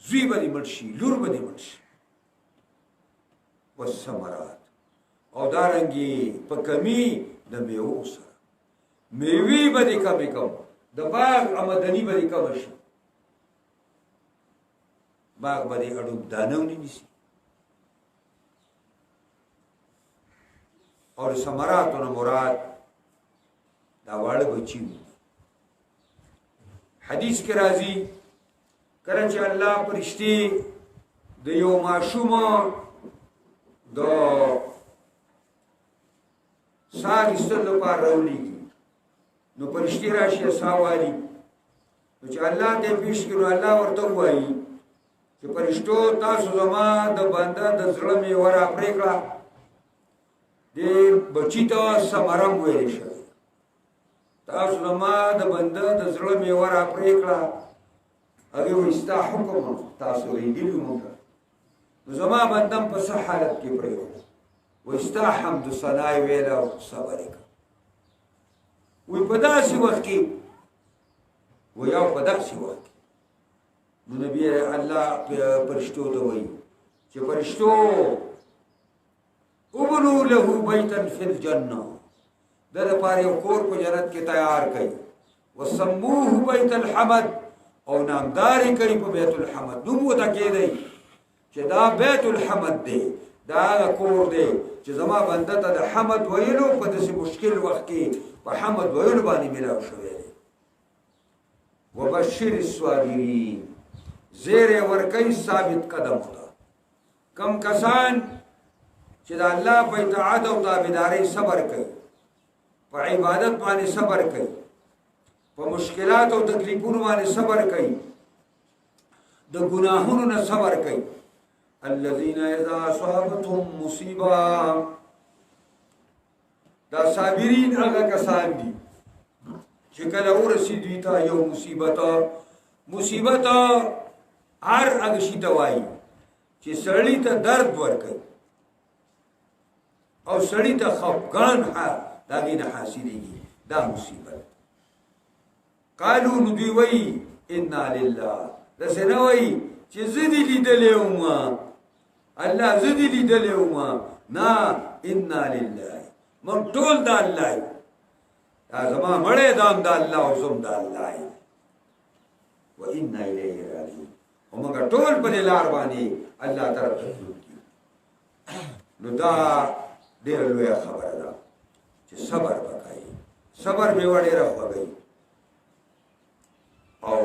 Speaker 1: زوی به دې مړ شي لور به دې مړ شي والثمرات او دارنګې په کمی د میوو سره میوې به دې کمې کم د باغ آمدني به دې کمه شي باغ به دې اډوب دانه ونیسي اور ثمراتون مراد دا واړه بچی حدیث کې راځي کله چې الله پرشتي د یو ماشوم د ساه ایستلو لپاره راولېږي نو پرشتي راشي ساه والي نو چې الله ته پیش کړو الله ورته وایي چې پرشتو تاسو زما د بنده د زړه میوه راپرې کړه دی بچی ته ثمرم ویل شوی تاسو زما د بنده د زړه میوه راپرې کړه هغې وایي ستا حکم تاسو لیدلي موږ نو زما بندم په څه حالت کې پرېښود وایي ستا حمد و ثنا یې ویله او صبر یې کړه وایي په داسې وخت کې وایي او په داسې وخت کې نو نبي الله فرشتو ته وایي چې فرشتو ابنو له بیتا فی الجنه دا لپاره یو کور په جنت کې تیار کړي وسموه بیت الحمد او نامداري کوي په بیت الحمد نوم وته کېدی چې دا بیت الحمد دی دا کور دی چې زما بنده ته د حمد ویلو په داسې مشکل وخت کې په حمد ویلو باندې ملاو شوی دی وبشر الصابرین زیر ورکی ثابت قدم ہوتا کم کسان چې د الله په اطاعت او تابعدارۍ صبر کوي په عبادت باندې صبر کوي په مشکلات او تکلیفونو باندې صبر کوي د ګناهونو نه صبر کوي الذين اذا اصابتهم مصیبه دا صابرین هغه کسان دي چې کله ورسېږي تا یو مصیبت هر هغه شي ته وایي چې سړی ته درد ورکوي او سړی ته خفګان داغې نه حاصلېږي دا مصیبت قالو نو دوی وایي انا لله داسې نه وایي چې زه دې لیدلی وم الله زه دې لیدلی وم نه انا لله من ټول د الله یو دا زما مړی دام د الله او زم د الله یم و انا الیه راجعون او موږ ټول په دې لار باندې الله طرف ته ځو نو دا ډېره لویه خبره ده چې صبر وکړئ صبر به ډېره خوږی او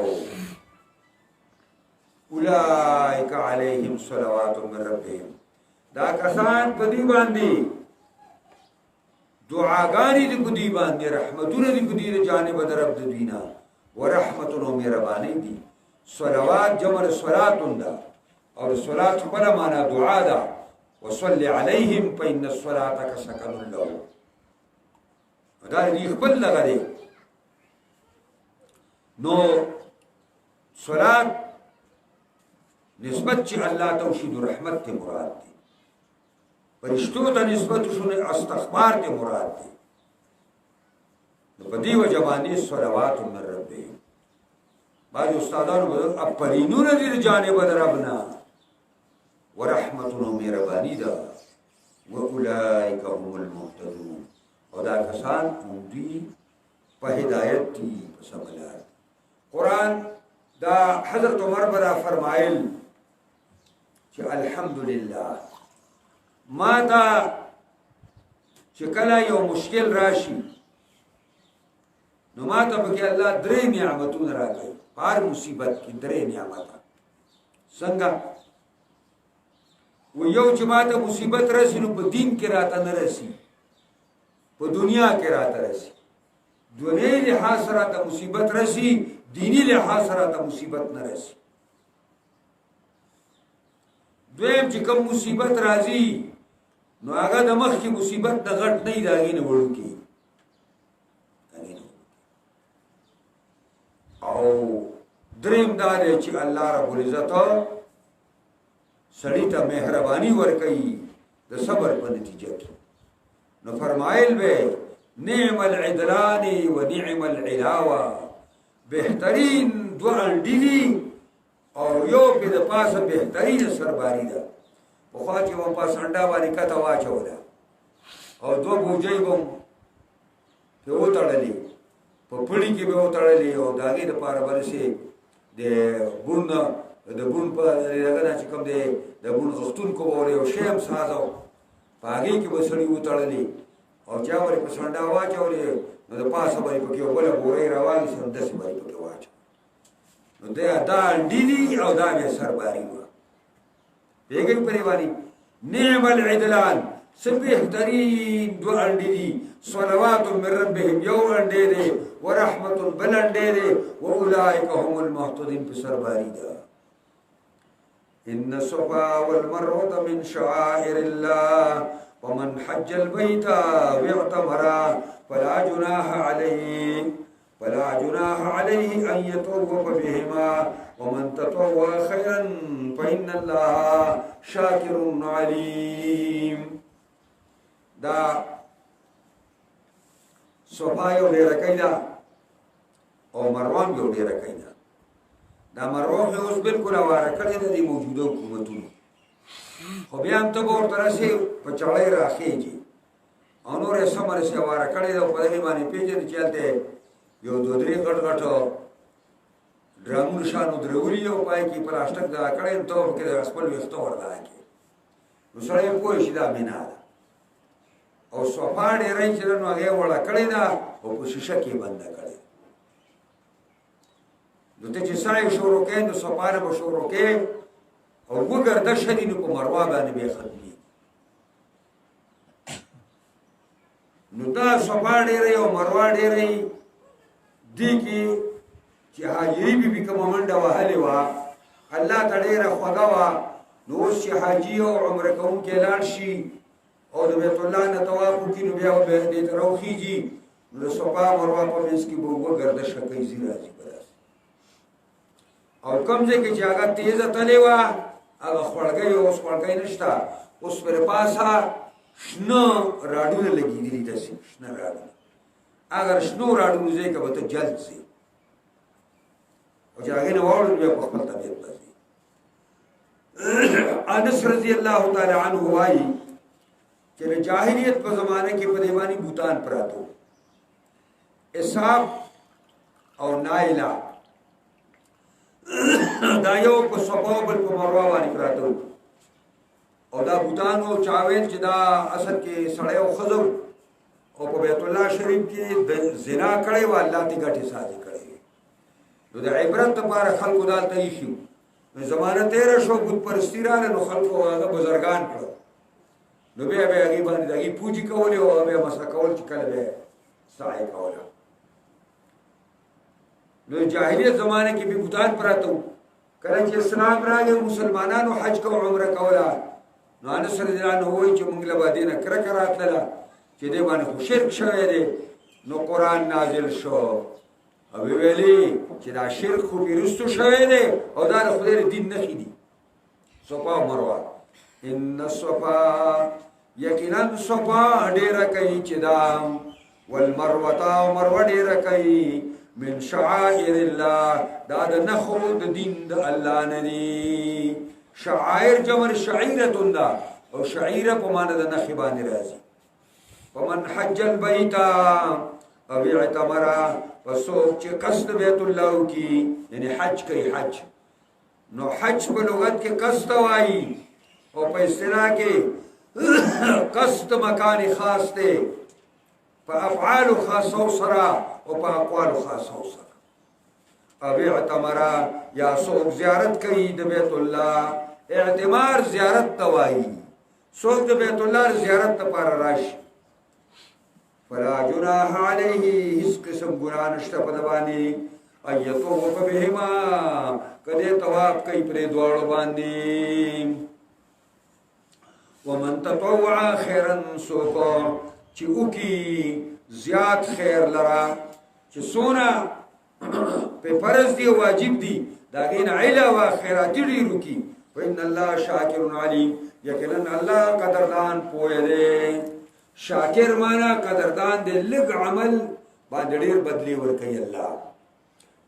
Speaker 1: اولئک علیہم صلوات من ربهم دا کسان په دې باندې دعاګانې دي په دې باندې رحمتونه دي په دې جانب در رب دینا ورحمتونه مهرباني دي صلوات جمع صلاتون دا او صلات په معنا دعا ده وصلي عليهم فإن الصلاة سكن لهم دا دې خپل لغړي نو صلات نسبت چې الله توحید رحمت ته مراد دي فرشتو ته نسبت شونه استغفار ته مراد دي نو په دې وجه باندې صلوات من ربهم بعض استادانو اپرینونه دي جانب ربنا ورحمتنا مهرباني ده واولئک هم المهتدون او دا کسان دي په هدایت دي په سملار قران دا حضرت عمر برا فرمایل چې الحمدلله ما دا چې کله یو مشکل راشي نو ما ته به الله درې نعمتونه راکړي هر مصیبت کې درې نعمت څنګه و یو چې ما ته مصیبت راشي نو په دین کې راته نه راشي په دنیا کې راته راشي دنیوي لحاظ سره ته مصیبت راشي دینی لحاظ سره ته مصیبت نه راشي دویم چې کوم مصیبت راځي نو هغه د مخ کې مصیبت د غټ نه راغی نه وړو کې او دریم دا دی چې الله رب العزت سړی ته مهرباني ورکړي د صبر په نتیجه کې نو فرمایل به نعم العدلان و نعم العلاوه بهترین دو انډی او یو په د پاسه بهترین سرباری ده په خوا چې و پاس انډا باندې کته واچوله او دو بوجي بم په وټړلې په پړی کې به وټړلې او داګه د پاره ورسې د بون په هغه چې کوم دی د بون غختون کوو او شیم سازو پاګې کې وسړي وټړلې او چا ورې په سنډا واچولې نو د پاسه باندې په کې ولا بورې راوالي سم د څه باندې په کې واچو نو دا ډیلی او دا به سرباری و بیګم پریوانی نعم العدلان سبهترین دو انډی صلوات من ربهم یو انډی ورحمت بلندی واولئک هم المهتدون په سرباری دا ان الصفا والمروه من شعائر الله ومن حج البيت واعتمر فلا جناح عليه أن يطوف بهما ومن تطوع خيرا فإن الله شاكر عليم دا صفا یو ډیر کیدا او مروان یو ډیر کیدا دا مروان اوس بالکل واره کړی د موجوده حکومتونو خو بیا هم ته به ورته راسې په چړۍ راخېږي او نور یې سمه رسې واره کړې ده په دې باندې پېژنې چې هلته یو دو درې غټ غټ ډرامونه شانو درولي او پای کې پلاسټک دا کړی نو ته پکې د خپل ویښته ورته کې نو سړی پوه شي دا مینا ده او صفا ډېرۍ چې نو هغې وړه کړې ده او په شیشه کې بنده کړې نو ته چې سړی شروع کوې نو صفا نه به شروع کوې او وګرځه شدي نو په مروه باندې به ختمي نو دا صفا ډېرۍ او مروه ډېرۍ دې کې چې حاجی بي کوم منډه وهلې وه الله ته ډېره خوږه وه نو اوس چې حاجي او عمره کوونکی لاړ شي او د بیت الله نه طواف وکړي نو بیا به دې ته راوخېږي نو د صفا مروه په منځ کې به وګرځه کوي ځي راځي به او کوم ځای کې چې هغه تیزه تلې وه هغه خوړګۍ اوس خوړګۍ نشته اوس پر پاسه شنه راډونه لګېدلي داسې شنه راډونه اگر شنو راډونو ځای که به ته جلد ځې او چې هغې نه واوړل بیا په خپل طبیعت به ځې انس رضی الله تعالی عنه وایي چې د جاهلیت په زمانه کې په دې باندې بوتان پراته اسحاق او نایله دا یو په صفا بل په مروه باندې پراته او دا بوتانو چاویل چې دا اصل کې سړی او ښځه او په بیت الله شریف کې د زنا کړی و الله ته ګټې سازي کړی نو د عبرت لپاره خلکو دالته ایښي وو زمانه تېره شو بت پرستي راغله نو خلکو هغه بزرګان کړل نو بیا به هغې باندې د هغې پوجې کولې او هغه بیا مسح کول چې کله به سعی کوله نو جاهلیت زمانه کې به بوتان پراته وو کله چې اسلام راغی مسلمانانو حج کو عمره کوله نو انس رضی الله عنه وایي چې موږ له به دې نه کرکه راتلله چې دې باندې خو شرک شوی دی نو قرآن نازل شو او ویلي چې دا شرک خو وروستو شوی دی او دا د خدای د دین نښې دي صفا او مروه ان الصفا یقینا صفا ډېره کوي چې دا والمروه او مروه ډېره کوي من شعائر الله دا د نخو د دین د الله نه دي شعائر جمع شعیرتون دا او شعیره په معنی د نخې باندې راځي ومن حج البیت او اعتمر وسوق چې قصد بیت الله کی یعنی حج کوي حج نو حج په لغت کې قصد وایي او په اصطلاح کې قصد مکان خاص دی په افعال خاصو سره او په اقوال خاصو سره او اعتمر یا سوق زیارت کوي د بیت الله اعتمار زیارت توایي سوق د بیت الله زیارت لپاره راشي فلا جناح علیه هیڅ قسم ګناه نشته په ده باندې ان یطوف بهما کدی طواف کوي پرې دواړو باندې ومن تطوع خیرا سوق چې وکي زیات خیر لرا چې سونه په فرض دی واجب دی دا غین علاوه خیرات ډیر وکي فإن الله شاکر علیم یقینا الله قدردان پوهه دی شاکر مانا قدردان دی لږ عمل باندې ډیر بدلی ورکوي الله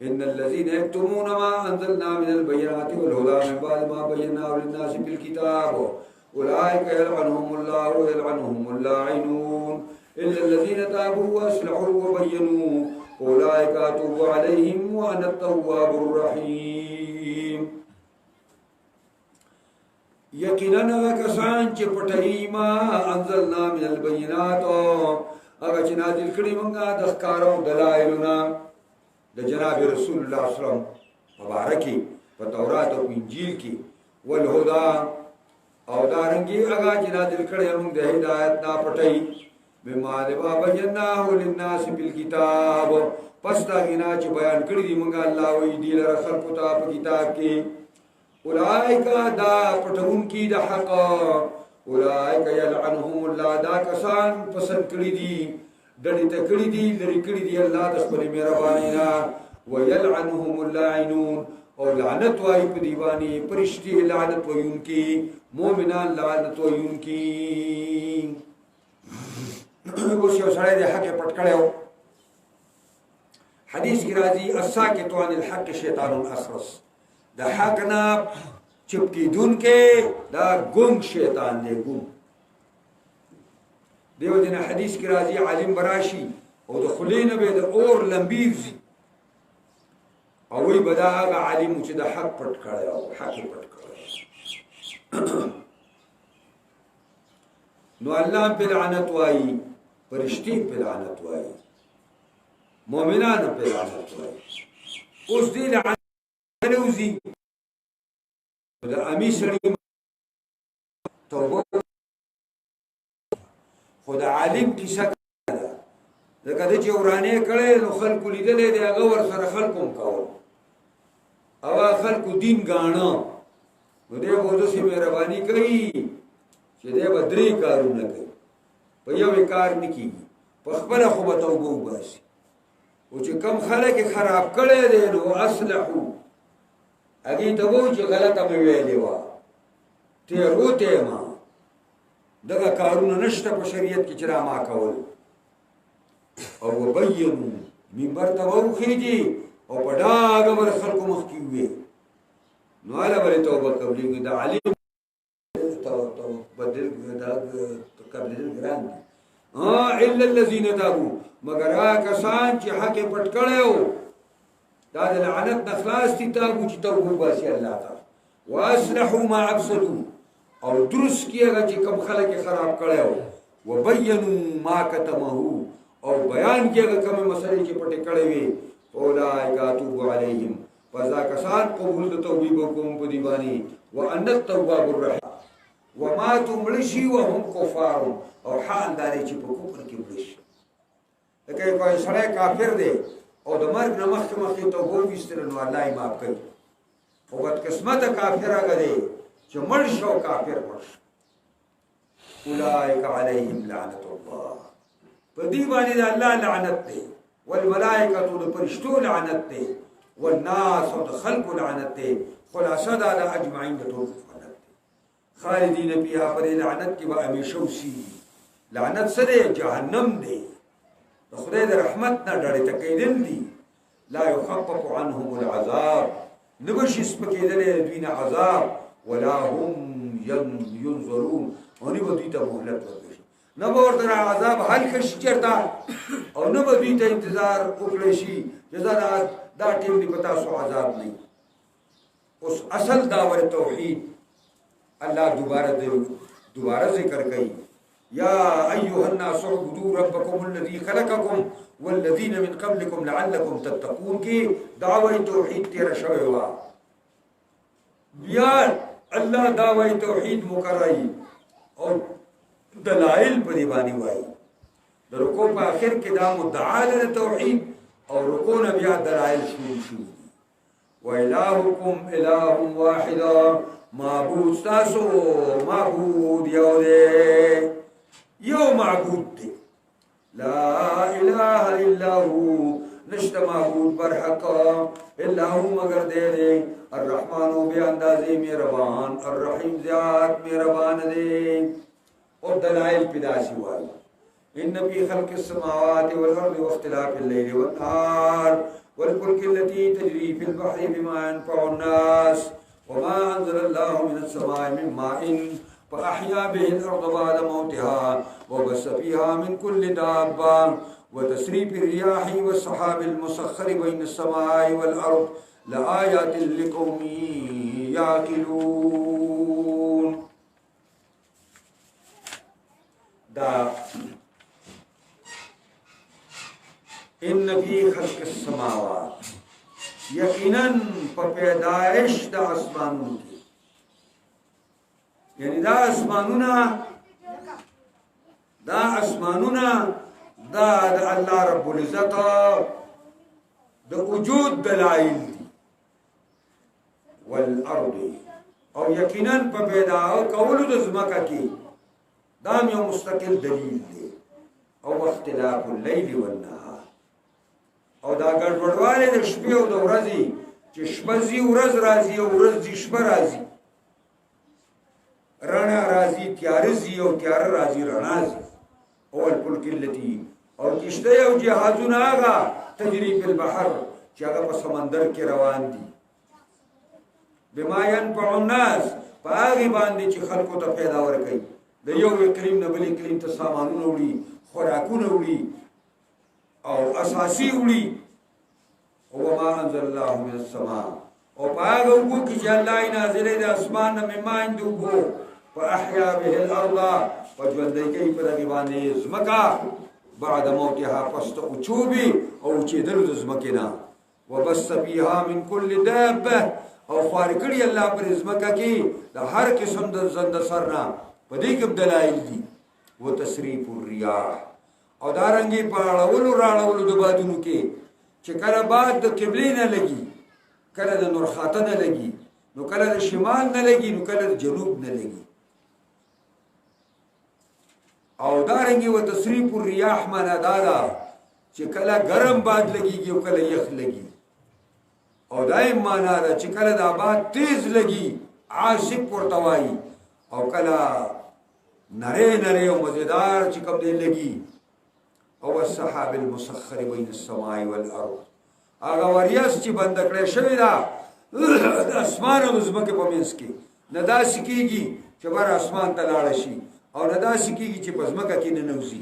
Speaker 1: ان الذين يكتمون ما انزلنا من البينات والهدى من بعد ما بيناه للناس بالكتاب اولئك يلعنهم الله ويلعنهم اللاعنون الا الذين تابوا واصلحوا وبينوا اولئك اتوب عليهم وانا التواب الرحيم یقینا کسان چې پټي ما انزلنا من البينات هغه چې نازل کړي مونږه د ښکارو دلایلونه د جناب رسول الله صلی الله علیه وسلم مبارکي په تورات او انجیل کې والهدى او دارنګي هغه چې نازل کړي مونږ د هدایت نه پټي بما دبا بیناه للناس بالکتاب پس دا غنا چې بیان کړی دی مونږه الله وی دی لره خلق ته په کتاب کې اولئک دا پټون کی د حق اولئک یلعنهم الله دا کسان پسند کړی دي ډډې ته کړی دي لري کړی دي الله د خپل مهرباني نه ويلعنهم اللاعنون او لعنت وای په دیوانی پرشتي لعنت وایونکي مؤمنان لعنت وایونکي اوس یو سړی د حق پټ کړو حدیث کی راځي الساکت عن الحق شیطان اخرس د حق نه چپکی دون کې دا ګونګ شیطان دی ګونګ دیو جن حدیث کی راځي عالم براشي او د خلینه به د اور لمبیږي او وی بدا هغه عالم چې د حق پټ کړو حق پټ کړو نو الله په لعنت وایي فرشتي په لعنت وایي مؤمنان په لعنت وایي اوس دې لعنت نوزي د امي سړي توبه خدای عالم کیسه ده دغه چې ورانه کړي نو خلکو لیدلې دی هغه ور سره خلکو کول او خلکو دین غاڼه نو دې بوزو سي مهرباني کوي چې دې بدري کارونه کوي په یو کار نکي په خپل خو به توبه وباسي او چې کم خلک خراب کړي دي نو اصلحو اگه ته وو چې غلطه مې ویلې و ته روته ما دغه کارونه نشته په شریعت کې چې را ما کول او وبینو منبر ته وخیږي او په ډاګه ور خلکو مخ کې وي نو اله بل توبه قبلې د علي تو بدل دا قبلې ګران الا الذين تابوا مگر هغه کسان چې حق پټ کړو دا د لعنت نخلاص دي تابو چې توبه وباسي الله تعالی واصلحوا ما افسدوا او درست کیږي چې کوم خلک خراب کړو وبینوا ما کتمه او بیان کیږي کوم مسلې چې پټ کړې وي اولئک اتوب علیهم فذا کسان قبول د توبې وکوم په دی باندې وان التواب الرحیم وماتوا ملشي وهم كفار او حال داري چې په کفر کې ملشي لکه کوئی سړی کافر دی او د مرګ نه مخکې توبه ویستل نو الله یې معاف کوي او بدقسمته کافر هغه دی چې مړ شو کافر مړ شو اولئک علیهم لعنت الله په دې باندې د الله لعنت دی والملائکه د فرشتو لعنت دی والناس او د خلق لعنت دی خلاصه دا د اجمعین د ټول خالدین فیها پر لعنت کی با همیشه وسی لعنت سره جهنم دی خدای د رحمت نه ډړې تکیدل دي لا يخفف عنهم العذاب نبشي سپکیدل دوی نه عذاب ولا هم ينظرون اونې به دوی ته مهلت ورکړي نه به ورته عذاب حل کړي چېرته او نه به دوی ته انتظار وکړي شي جزا دا ټیم دی په تاسو عذاب نه اوس اصل داور توحید اللہ دوبارہ ذکر کئی یا ایوہ الناس اعبدوا ربکم الذی خلقکم والذین من قبلکم لعلکم تتقون کی دعوی توحید تیرا شوئے ہوا بیان اللہ دعوی توحید مکرائی اور دلائل پر دیبانی وائی رکو پا آخر کے دا مدعال توحید اور رکو نبیہ دلائل شروع وَإِلَاهُكُمْ إِلَاهٌ وَاحِدًا معبود تاسو معبود یو دے یو معبود دے لا الہ الا ہو نشت معبود برحق الا ہو مگر دے دے الرحمن بے اندازی مہربان الرحیم ذات مہربان دے اور دلائل پیداسی والی ان فی خلق السماوات والارض واختلاف اللیل والنهار والفلك التي تجري في البحر بما ينفع الناس وما أنزل الله من السماء من ماء فأحيا به الأرض بعد موتها وبث فيها من كل دابة وتسريف الرياح والسحاب المسخر بين السماء والأرض لآيات لقوم يعقلون دا ان في خلق السماوات یقیناً پا پیدائش دا اسمانون کی یعنی دا اسمانونا دا اللہ رب العزت دا وجود دلائل دی والارض او یقیناً پا پیدائش کولو دا زمکا کی دام یو مستقل دلیل دی او اختلاف اللیل والنهار او دا ګډوډواله د شپې او د ورځې چې شپه زی ورځ راځي او ورځ زی شپه راځي رڼا راځي تیار زی او تیار راځي رڼا زی او الفلک التي او کشته او جهازونه هغه تجری په البحر چې هغه په سمندر کې روان دي بما ينفع الناس هغه باندې چې خلکو ته پیدا ورکړي د یو اقلیم نه بل اقلیم ته سامانونه وړي خوراکونه وړي او اساسی وړي او ما انزل الله من السماء او پاغه وګو کی چې الله نازلې د اسمان نه مېمان دی وګو واحيا به الارض وجوندې کوي په دې باندې زمکا بعد موتها فاست اوچوبي او چې دل د زمکې نه وبس فيها من كل دابه او خارکړي الله پر زمکا کې د هر قسم د زند سرنا په دې کې دلایل دي وتسريف الرياح او دارنګي په اړولو راړولو د بادونو کې چې کله باد د قبلې نه لګي کله د نور خاطه نه لګي نو کله د شمال نه لګي نو کله د جنوب نه لګي او دارنګي و تصریف الرياح معنا دادا چې کله ګرم باد لګيږي او کله یخ لګي او دایم معنا دا چې کله د باد تیز لګي عاصف ورته وایي او کله نره او مزیدار چې کوم دی لګي او السحاب المسخر بين السماء والارض هغه وریاس چې بند کړی شوی دا د اسمان او زمکه په منځ کې نه دا سکیږي چې بر اسمان ته لاړ شي او نه دا سکیږي چې په زمکه کې نه نوځي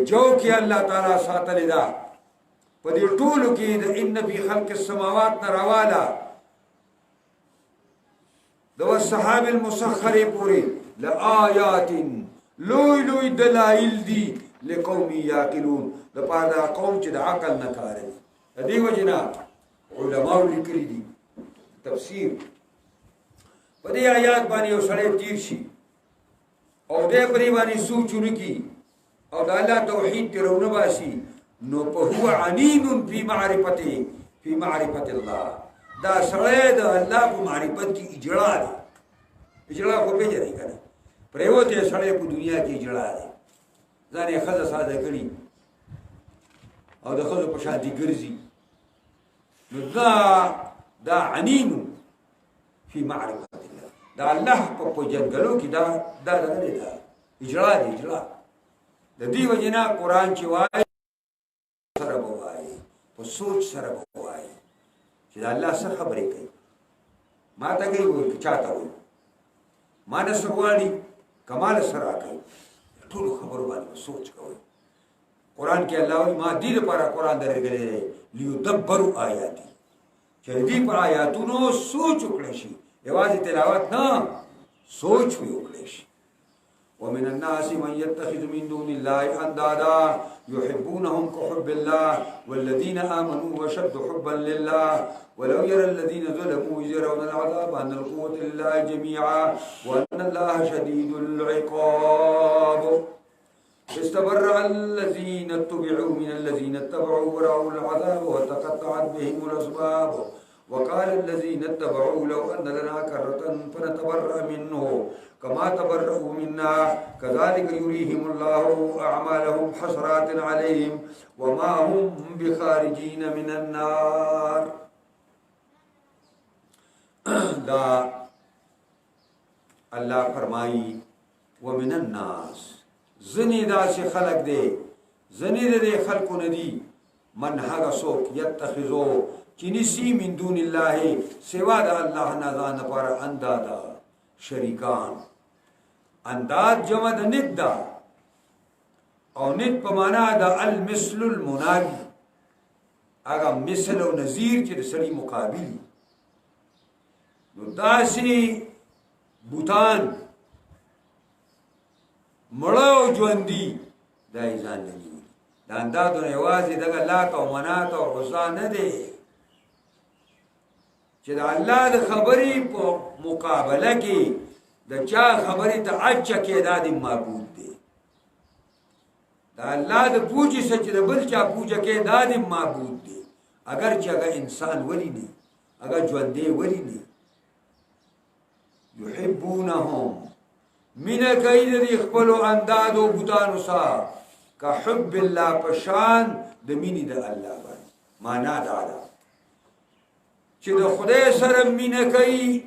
Speaker 1: جو کې الله تعالی ساتل دا په دې ټولو کې د ان فی خلق السماوات نروالا د السحاب المسخر پوری لآیات لوی دلائل دی لقوم یاقلون د پاره قوم چې د عقل نه کار دې وجنا علماء لیکلي دي تفسیر په دې آیات باندې یو سړی تیر شي او دې پرې باندې سوچونه کی او د الله توحید ترونه باسي نو په هو عنین فی معرفته فی معرفت الله دا سړی د الله په معرفت کې اجړا دی اجړا خو پیژنې کنه پریوته سړی په دنیا کې اجړا دی ځان یې خزه ساده کړي او د خزو په شان دي ګرځي نو دا عنین فی معرفت الله دا الله په جنګلو کې دا نه دی اجړا دی اجړا د دې وجنا قران چې وایي سره وایي په سوچ سره وایي چې الله سره خبرې کوي ما ته کوي چاته وایي ما نه سوالي کمال سره کوي ټول خبرو باندې سوچ کوي قران کې الله وایي ما دې لپاره قران درغلې لیدبروا آیاتي چې دې په آیاتونو سوچ وکړي شي یوازې تلاوت نه سوچ وکړي شي ومن الناس من يتخذ من دون الله اندادا يحبونهم كحب الله والذين امنوا وشد حبا لله ولو يرى الذين ظلموا يرون العذاب ان القوه لله جميعا وان الله شديد العقاب استبرأ الذين اتبعوا من الذين اتبعوا ورأوا العذاب وتقطعت بهم الاسباب وقال الذين اتبعوا لو ان لنا كرة فنتبرأ منه كما تبرأوا منا كذلك يريهم الله أعمالهم حسرات عليهم وما هم بخارجين من النار دا الله فرمائی ومن الناس زنی دا سے خلق دے زنی دے خلق ندی من هغه سوک یتخذو چنسی من دون الله سوا دا الله نازان پر اندادا شریکان انداد جمع د ند دا او ند په معنا د المثل المناوی هغه مثل او نظیر چې د سړي مقابل نو داسي بوتان مړو ژوندۍ دای ځان لګي دا اندادونه یوازې دغه لات او منات او عزا نه دی چې د الله د خبرې په مقابله کې د چا خبرې ته اچا کې دادی معبود دی دا الله د پوجي سچ د بل چا پوجا کې دادی معبود دی اگر چې هغه انسان ولی نه هغه ژوندې ولی نه يحبونهم من کید دی خپل انداد او بوتانو سره که حب الله پشان د مینې د الله باندې معنا دا ده چې د خدای سره مینه کوي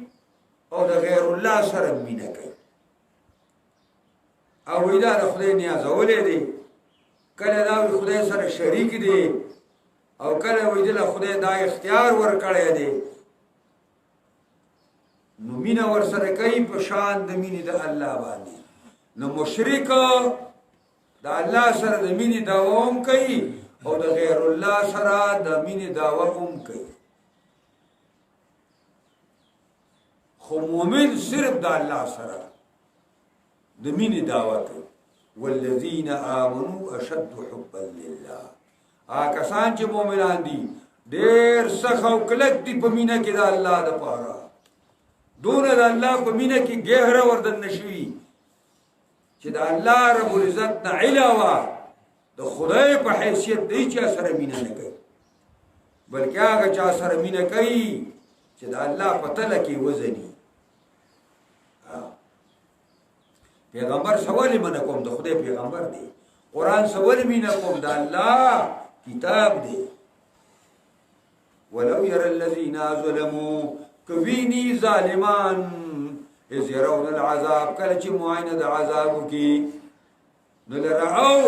Speaker 1: او د غیر الله سره مینه کوي او دا د خدای نیازولې دي کله دا خدای سره شریک دي او کله وې د خدای دا اختیار ورکړی دی نو مینه ور سره کوي په شان د مینې د الله باندې نو مشرک د الله سره د مینې دعوا هم کوي او د غیر الله سره د مینې دعوا هم کوي خو مومن صرف د الله سره د مینې دعوا کوي والذین آمنوا اشد حبا لله کسان چې مؤمنان دي ډېر سخت او کلک دي په مینه کې د الله د پاره دون د الله په مینه کې ګهره وردن نشوي چې د الله رب العزت نه علاوه د خدای په حیثیت دی چې سره مینه نه کوي بلکې هغه چا سره مینه کوي چې د الله په تله کې وزني پیغمبر سوال مینه کوم د خدای پیغمبر دی قرآن سوال مینه کوم د الله کتاب دی ولو ير الذين ظلموا کوینی ظالمان اذ يرون العذاب کله چې معاینه د عذاب کی نو لرعو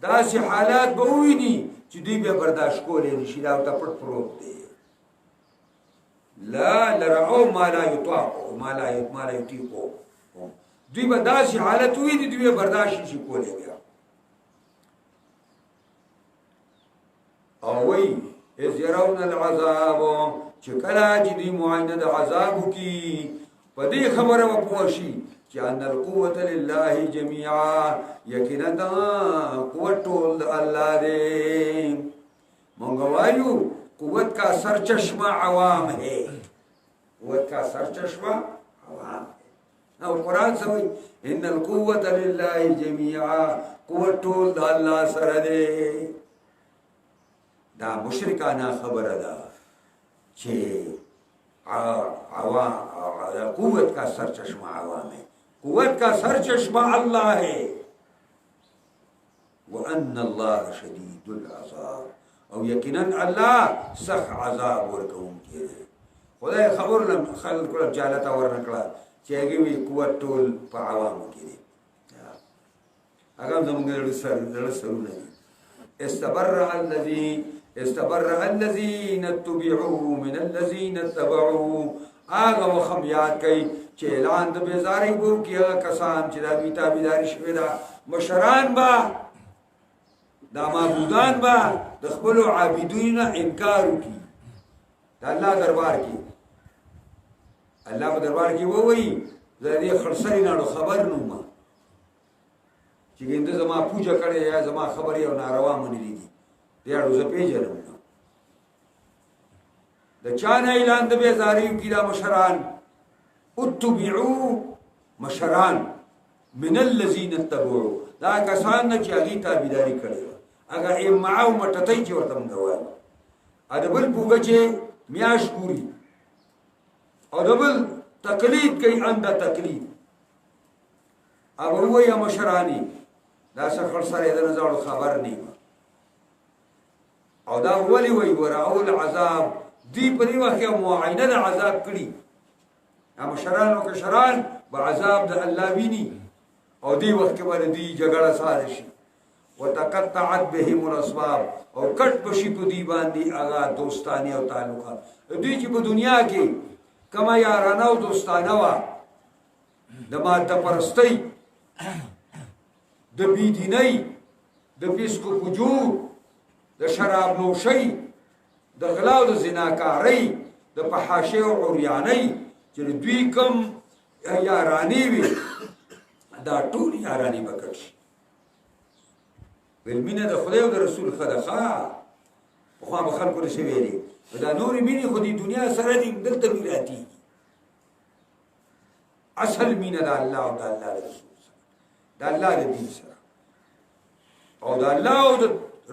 Speaker 1: داسې حالات به ویني چې دوی به برداشت کولې نشي دا ته پټ پروت دی لا لرعو ما لا يطاق ما لا يطيق دوی به داسې حالت ویني دوی به برداشت نشي کولې بیا او وی اذ يرون العذاب چې کله چې دی معاینه د عذاب کی په دې خبره و پوښي چې ان القوه لله جميعا یقینا قوت الله دې मंगवायु कुव्वत का सरचश्मा आवाम है, कुव्वत का सरचश्मा आवाम है। और कुरान से इन्नल कुव्वत लिल्लाहि जमीआ, कुव्वत टोल द अल्लाह सर दे। दा मुशरिकाना खबर दा छे आवाम कुव्वत का सरचश्मा आवाम है, कुव्वत का सरचश्मा अल्लाह है। वअन्नल्लाह शदीदुल अज़ाब, और यकीनन अल्लाह सख्त अज़ाब वर्कोंके दे। खुदा खबर लम खल्क ल जालता वर नकला चेगी वी कुव्वत टोल प आवाम के दे। अगम जमंगे सरू नहीं। इस्तबर्रा अल्लज़ीन तुबिऊ मिन अल्लज़ीन तबऊ, आगा वखम याद कई चे ऐलान द बेजारी बो किया कसान चिदा बीता बिदारी शवेदा मशरान बा दा माबूदान बा दखबलो आबिदून इनकार की अल्लाह दरबार की, अल्लाह दरबार की वो वही जरी खरसरी नाडो खबर नुमा कि गिंद जमा पूजा करे या जमा खबर या नारवा मनी दी याडो ज पेजरम द चान ऐलान द बेजारी की दा मशरान उत्तबिऊ मशरान मिन अल्लज़ीन तबऊ, दा कसान न चागी ताबीदारी करे अगर ए माओ मटतई चे वतम गवा अदबल पुगचे म्याश पूरी अदबल तकलीद कई अंदा तकलीद अब वो या मशरानी दा सखर सर इधर जाड़ो खबर नहीं और दा वली वही वराउल अजाब दी परी वाक़या मुआइना दा अजाब कड़ी हम शरान के शरान बाजाब द अल्लाह बीनी और दी वक्त के बाद दी जगड़ा सारिशी व तकत्तअत बिहिमुल अस्बाब, और कट बशी को दी बांधी आगा दोस्तानी और ताल्लुकात दी की दुनिया के कमा याराना और दोस्ताना वा दमाद परस्तई द बीदीनई द पिस्को पुजूर द शराब नोशई द गलाव द जिनाकारई द पहाशे और उरियानई चल दुई कम यारानी भी दा टूल यारानी बकश بالمینه د خدای او د رسول خدخه خو به خلکو له شویلې دا نور مینه خو د دنیا سره دې دلته ویراتی اصل مینه د الله او د الله رسول سره د الله د دین سره او د الله او د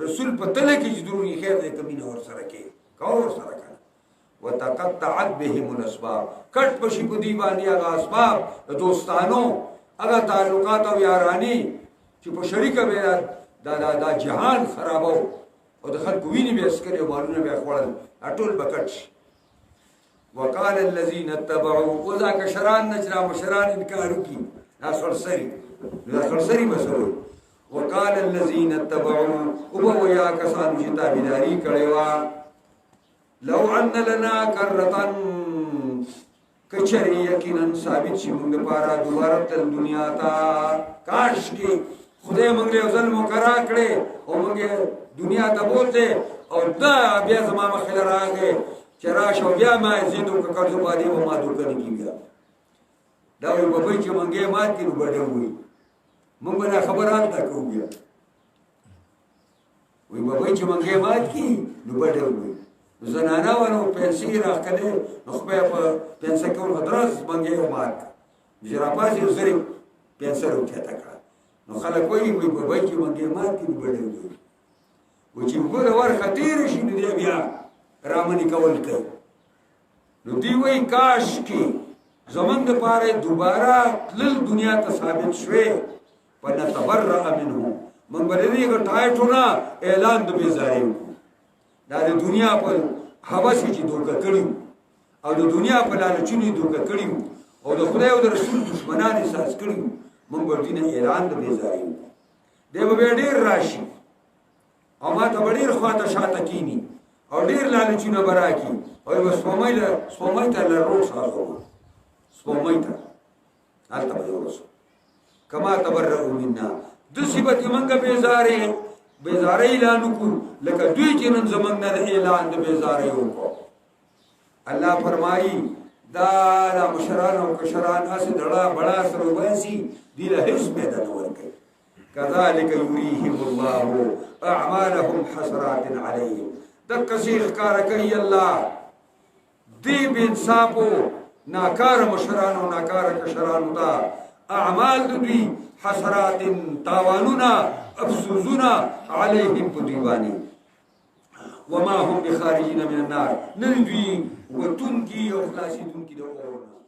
Speaker 1: رسول په تله کې چې ضروري خیر دې کمینه ور سره کې کاور سره کړه وتقطعت بهم الاسباب، کټ پشي په دی باندې هغه اسباب دوستانو هغه تعلقات او یارانی چې په شریکه به دا جهان خرابو او د خلکو ویني به اسکري او مالونه به خوړل اټول بکټ. وقال الذين اتبعوا وذاك شران نجرا مشران انکار کی نا خرسری مسلو. وقال الذين اتبعوا وبو یا کسان چې تابعداري کړي وا لو ان لنا کرتن کچری یقینا ثابت شي موږ لپاره دوباره تل دنیا تا کاش کی خدای موږ له ظلم کرا کړي او موږ دنیا ته بولته او دا بیا زما مخه راغې چراش او بیا ما زیدو کا قرض باندې و ما دوکه نه کیږي دا وي په چې موږ مات کړو بډو وي موږ نه خبران تا کوو بیا وي په چې موږ مات کی نو بډو وي زنانا ورو پیسې راکړې نو خو په پیسې کې ور درس باندې مات جرا پاسې زری پیسې وروته تا نو خلک وایي وي په وای چې باندې مات کی بډو وي و چې وګوره ور خطر شي نو دی بیا رامنی کول کوي نو دی وای کاش کی زمون د پاره دوباره تل دنیا ته ثابت شوي په نتبرأ منه من بلدی غټایټونه اعلان د بیزاری دا د دنیا په حواس کې دوکه کړیو او د دنیا په لالچونی دوکه کړیو او د خدای او د رسول دشمنان احساس کړیو من بلدی اعلان د بیزاری دی به ډیر راشي او ما ته ډیر خواته شاته کینی او ډیر لالچونه براکی او بس سپومای ته لرو سازو سپومای ته حالت به ورسو کما تبرئوا منا د صفت منګه بیزاری اعلان کو لکه دوی چې نن زمنګ نه اعلان د بیزاری وکړو. الله فرمایي دا مشران او کشران اسه دړه بڑا سره وایسي دی له هیڅ پیدا نه ورکړي. كذلك يريهم الله اعمالهم حسرات عليهم دکسی ښکارا کوي الله دی بے انصافو ناکار مشرانو ناکار کشرانو ته اعمال د دوی حسرات تاوانونه افسوسونه علیهم په دوی باندې وما هم بخارجین من النار نه دوی وتون کی او خلاصیدون کی د اور